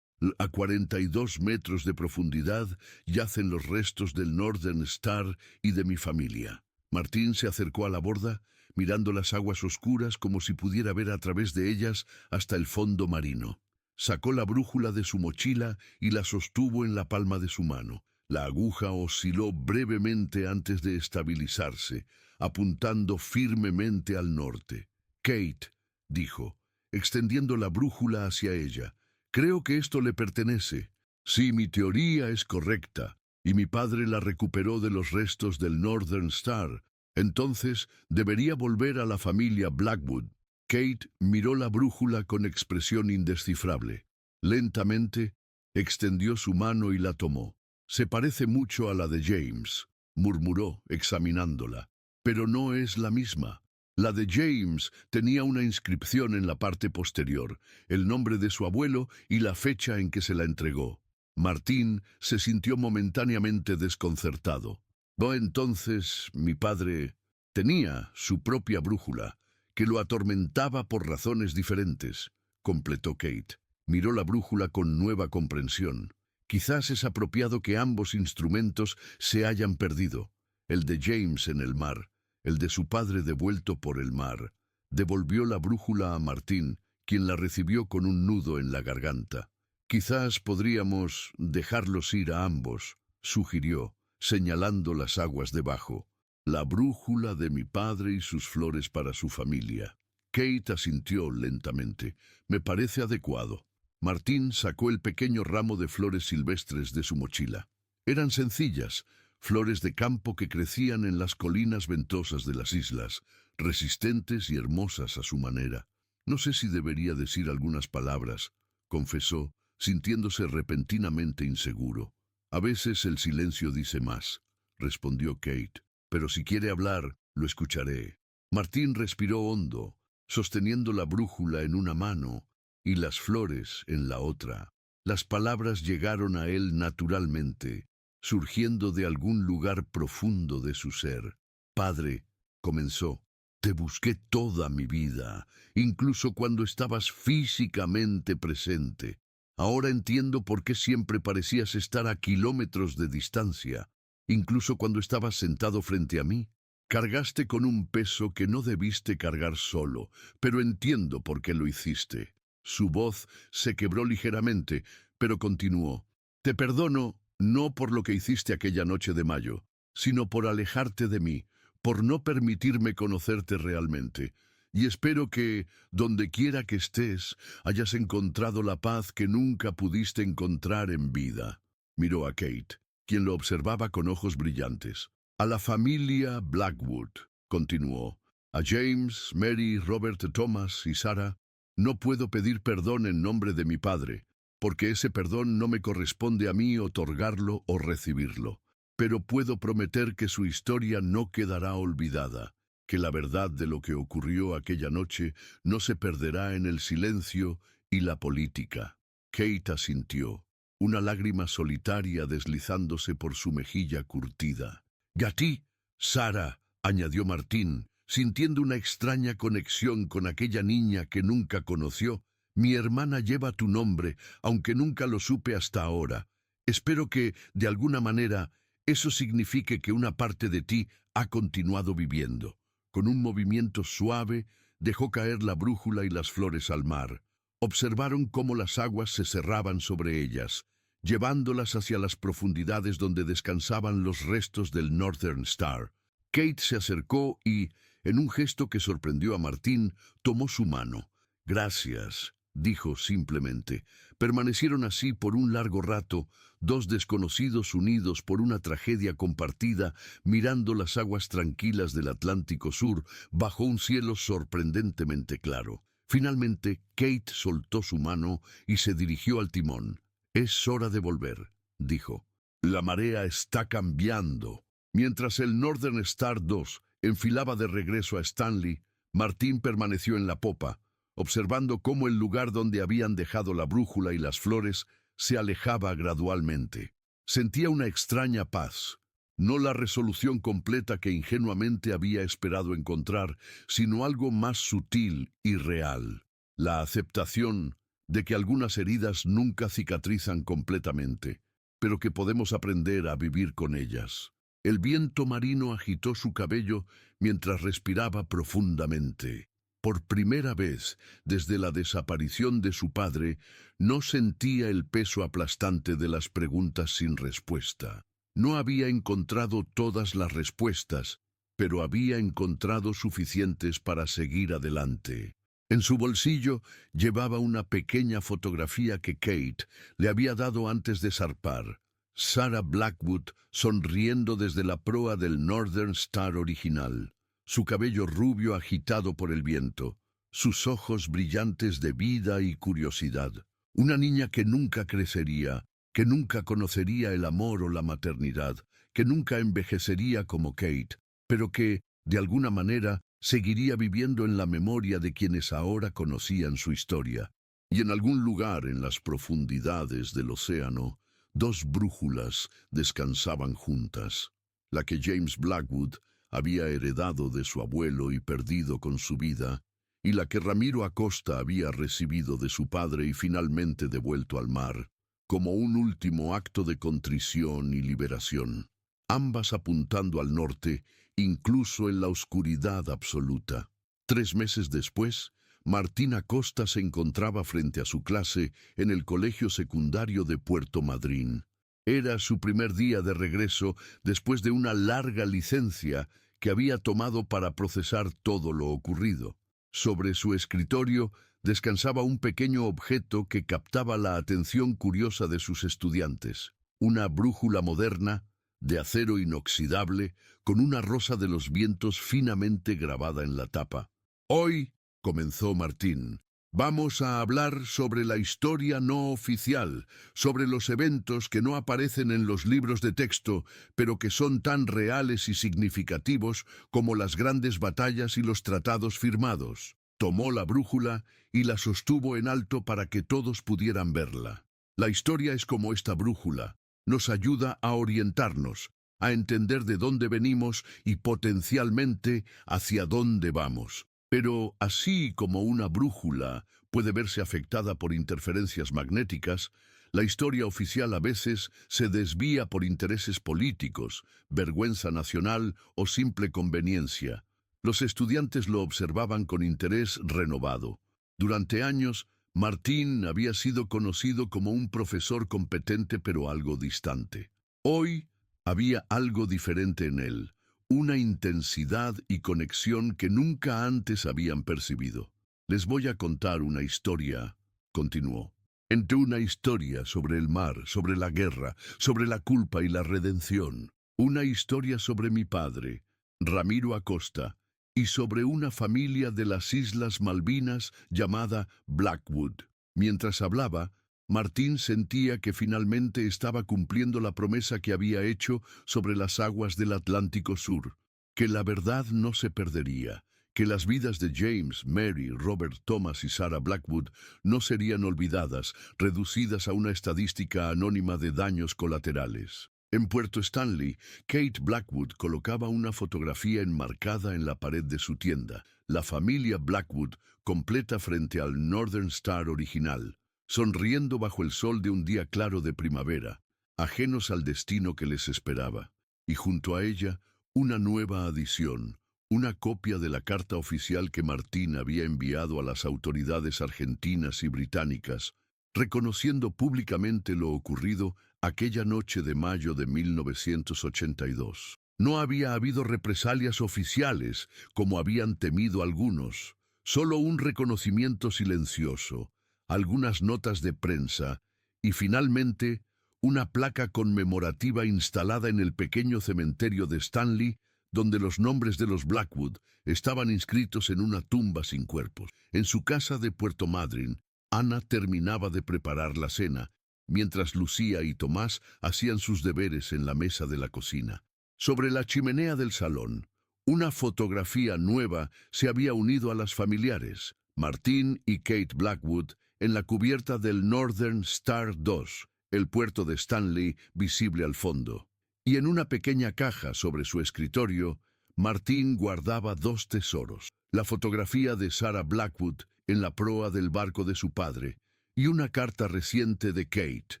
«A 42 metros de profundidad yacen los restos del Northern Star y de mi familia». Martín se acercó a la borda, mirando las aguas oscuras como si pudiera ver a través de ellas hasta el fondo marino. Sacó la brújula de su mochila y la sostuvo en la palma de su mano. La aguja osciló brevemente antes de estabilizarse, apuntando firmemente al norte. «Kate», dijo, extendiendo la brújula hacia ella, «creo que esto le pertenece». «Sí, mi teoría es correcta, y mi padre la recuperó de los restos del Northern Star. Entonces debería volver a la familia Blackwood». Kate miró la brújula con expresión indescifrable. Lentamente, extendió su mano y la tomó. Se parece mucho a la de James, murmuró, examinándola. Pero no es la misma. La de James tenía una inscripción en la parte posterior, el nombre de su abuelo y la fecha en que se la entregó. Martín se sintió momentáneamente desconcertado. Entonces mi padre tenía su propia brújula, que lo atormentaba por razones diferentes, completó Kate. Miró la brújula con nueva comprensión. Quizás es apropiado que ambos instrumentos se hayan perdido, el de James en el mar, el de su padre devuelto por el mar. Devolvió la brújula a Martín, quien la recibió con un nudo en la garganta. Quizás podríamos dejarlos ir a ambos, sugirió, señalando las aguas debajo. La brújula de mi padre y sus flores para su familia. Kate asintió lentamente. Me parece adecuado. Martín sacó el pequeño ramo de flores silvestres de su mochila. Eran sencillas, flores de campo que crecían en las colinas ventosas de las islas, resistentes y hermosas a su manera. No sé si debería decir algunas palabras, confesó, sintiéndose repentinamente inseguro. A veces el silencio dice más, respondió Kate, pero si quiere hablar, lo escucharé. Martín respiró hondo, sosteniendo la brújula en una mano y las flores en la otra. Las palabras llegaron a él naturalmente, surgiendo de algún lugar profundo de su ser. Padre, comenzó, te busqué toda mi vida, incluso cuando estabas físicamente presente. Ahora entiendo por qué siempre parecías estar a kilómetros de distancia, incluso cuando estabas sentado frente a mí. Cargaste con un peso que no debiste cargar solo, pero entiendo por qué lo hiciste. Su voz se quebró ligeramente, pero continuó. Te perdono, no por lo que hiciste aquella noche de mayo, sino por alejarte de mí, por no permitirme conocerte realmente. Y espero que, donde quiera que estés, hayas encontrado la paz que nunca pudiste encontrar en vida. Miró a Kate, quien lo observaba con ojos brillantes. A la familia Blackwood, continuó. A James, Mary, Robert, Thomas y Sarah, no puedo pedir perdón en nombre de mi padre, porque ese perdón no me corresponde a mí otorgarlo o recibirlo. Pero puedo prometer que su historia no quedará olvidada, que la verdad de lo que ocurrió aquella noche no se perderá en el silencio y la política. Kate asintió, una lágrima solitaria deslizándose por su mejilla curtida. —Y a ti, Sarah —añadió Martín, sintiendo una extraña conexión con aquella niña que nunca conoció—, mi hermana lleva tu nombre, aunque nunca lo supe hasta ahora. Espero que, de alguna manera, eso signifique que una parte de ti ha continuado viviendo. Con un movimiento suave, dejó caer la brújula y las flores al mar. Observaron cómo las aguas se cerraban sobre ellas, llevándolas hacia las profundidades donde descansaban los restos del Northern Star. Kate se acercó y, en un gesto que sorprendió a Martín, tomó su mano. «Gracias», dijo simplemente. Permanecieron así por un largo rato, dos desconocidos unidos por una tragedia compartida, mirando las aguas tranquilas del Atlántico Sur bajo un cielo sorprendentemente claro. Finalmente, Kate soltó su mano y se dirigió al timón. «Es hora de volver», dijo. «La marea está cambiando». Mientras el Northern Star 2 enfilaba de regreso a Stanley, Martín permaneció en la popa, observando cómo el lugar donde habían dejado la brújula y las flores se alejaba gradualmente. Sentía una extraña paz, no la resolución completa que ingenuamente había esperado encontrar, sino algo más sutil y real, la aceptación de que algunas heridas nunca cicatrizan completamente, pero que podemos aprender a vivir con ellas. El viento marino agitó su cabello mientras respiraba profundamente. Por primera vez, desde la desaparición de su padre, no sentía el peso aplastante de las preguntas sin respuesta. No había encontrado todas las respuestas, pero había encontrado suficientes para seguir adelante. En su bolsillo llevaba una pequeña fotografía que Kate le había dado antes de zarpar. Sarah Blackwood sonriendo desde la proa del Northern Star original, su cabello rubio agitado por el viento, sus ojos brillantes de vida y curiosidad. Una niña que nunca crecería, que nunca conocería el amor o la maternidad, que nunca envejecería como Kate, pero que, de alguna manera, seguiría viviendo en la memoria de quienes ahora conocían su historia. Y en algún lugar en las profundidades del océano, dos brújulas descansaban juntas, la que James Blackwood había heredado de su abuelo y perdido con su vida, y la que Ramiro Acosta había recibido de su padre y finalmente devuelto al mar, como un último acto de contrición y liberación, ambas apuntando al norte, incluso en la oscuridad absoluta. 3 meses después, Martín Acosta se encontraba frente a su clase en el colegio secundario de Puerto Madryn. Era su primer día de regreso después de una larga licencia que había tomado para procesar todo lo ocurrido. Sobre su escritorio descansaba un pequeño objeto que captaba la atención curiosa de sus estudiantes. Una brújula moderna, de acero inoxidable, con una rosa de los vientos finamente grabada en la tapa. «Hoy», comenzó Martín, «vamos a hablar sobre la historia no oficial, sobre los eventos que no aparecen en los libros de texto, pero que son tan reales y significativos como las grandes batallas y los tratados firmados». Tomó la brújula y la sostuvo en alto para que todos pudieran verla. La historia es como esta brújula. Nos ayuda a orientarnos, a entender de dónde venimos y potencialmente hacia dónde vamos. Pero así como una brújula puede verse afectada por interferencias magnéticas, la historia oficial a veces se desvía por intereses políticos, vergüenza nacional o simple conveniencia. Los estudiantes lo observaban con interés renovado. Durante años, Martín había sido conocido como un profesor competente pero algo distante. Hoy había algo diferente en él, una intensidad y conexión que nunca antes habían percibido. «Les voy a contar una historia», continuó. «Entre una historia sobre el mar, sobre la guerra, sobre la culpa y la redención. Una historia sobre mi padre, Ramiro Acosta, y sobre una familia de las Islas Malvinas llamada Blackwood». Mientras hablaba, Martín sentía que finalmente estaba cumpliendo la promesa que había hecho sobre las aguas del Atlántico Sur, que la verdad no se perdería, que las vidas de James, Mary, Robert Thomas y Sarah Blackwood no serían olvidadas, reducidas a una estadística anónima de daños colaterales. En Puerto Stanley, Kate Blackwood colocaba una fotografía enmarcada en la pared de su tienda, la familia Blackwood completa frente al Northern Star original, sonriendo bajo el sol de un día claro de primavera, ajenos al destino que les esperaba. Y junto a ella, una nueva adición, una copia de la carta oficial que Martín había enviado a las autoridades argentinas y británicas, reconociendo públicamente lo ocurrido aquella noche de mayo de 1982. No había habido represalias oficiales, como habían temido algunos, solo un reconocimiento silencioso, algunas notas de prensa y, finalmente, una placa conmemorativa instalada en el pequeño cementerio de Stanley, donde los nombres de los Blackwood estaban inscritos en una tumba sin cuerpos. En su casa de Puerto Madryn, Ana terminaba de preparar la cena, mientras Lucía y Tomás hacían sus deberes en la mesa de la cocina. Sobre la chimenea del salón, una fotografía nueva se había unido a las familiares, Martín y Kate Blackwood, en la cubierta del Northern Star 2, el puerto de Stanley visible al fondo. Y en una pequeña caja sobre su escritorio, Martín guardaba dos tesoros: la fotografía de Sarah Blackwood en la proa del barco de su padre y una carta reciente de Kate.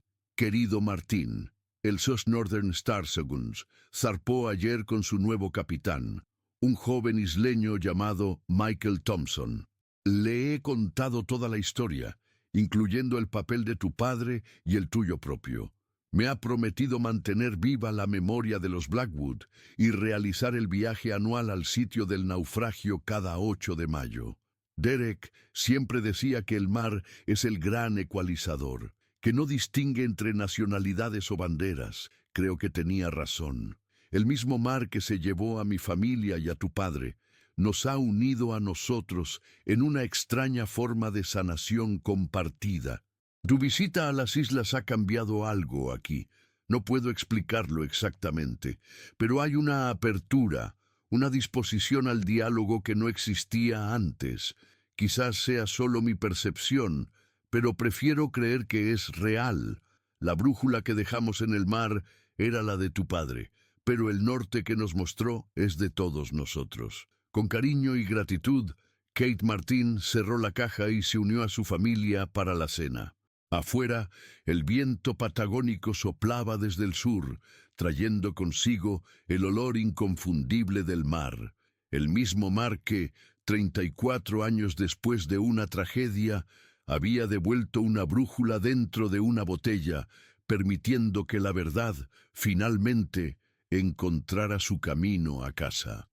«Querido Martín, el SOS Northern Star Seconds zarpó ayer con su nuevo capitán, un joven isleño llamado Michael Thompson. Le he contado toda la historia, incluyendo el papel de tu padre y el tuyo propio. Me ha prometido mantener viva la memoria de los Blackwood y realizar el viaje anual al sitio del naufragio cada 8 de mayo. Derek siempre decía que el mar es el gran ecualizador, que no distingue entre nacionalidades o banderas. Creo que tenía razón. El mismo mar que se llevó a mi familia y a tu padre nos ha unido a nosotros en una extraña forma de sanación compartida. Tu visita a las islas ha cambiado algo aquí. No puedo explicarlo exactamente, pero hay una apertura, una disposición al diálogo que no existía antes. Quizás sea solo mi percepción, pero prefiero creer que es real. La brújula que dejamos en el mar era la de tu padre, pero el norte que nos mostró es de todos nosotros. Con cariño y gratitud, Kate Martin cerró la caja y se unió a su familia para la cena. Afuera, el viento patagónico soplaba desde el sur, trayendo consigo el olor inconfundible del mar. El mismo mar que, 34 años después de una tragedia, había devuelto una brújula dentro de una botella, permitiendo que la verdad, finalmente, encontrara su camino a casa.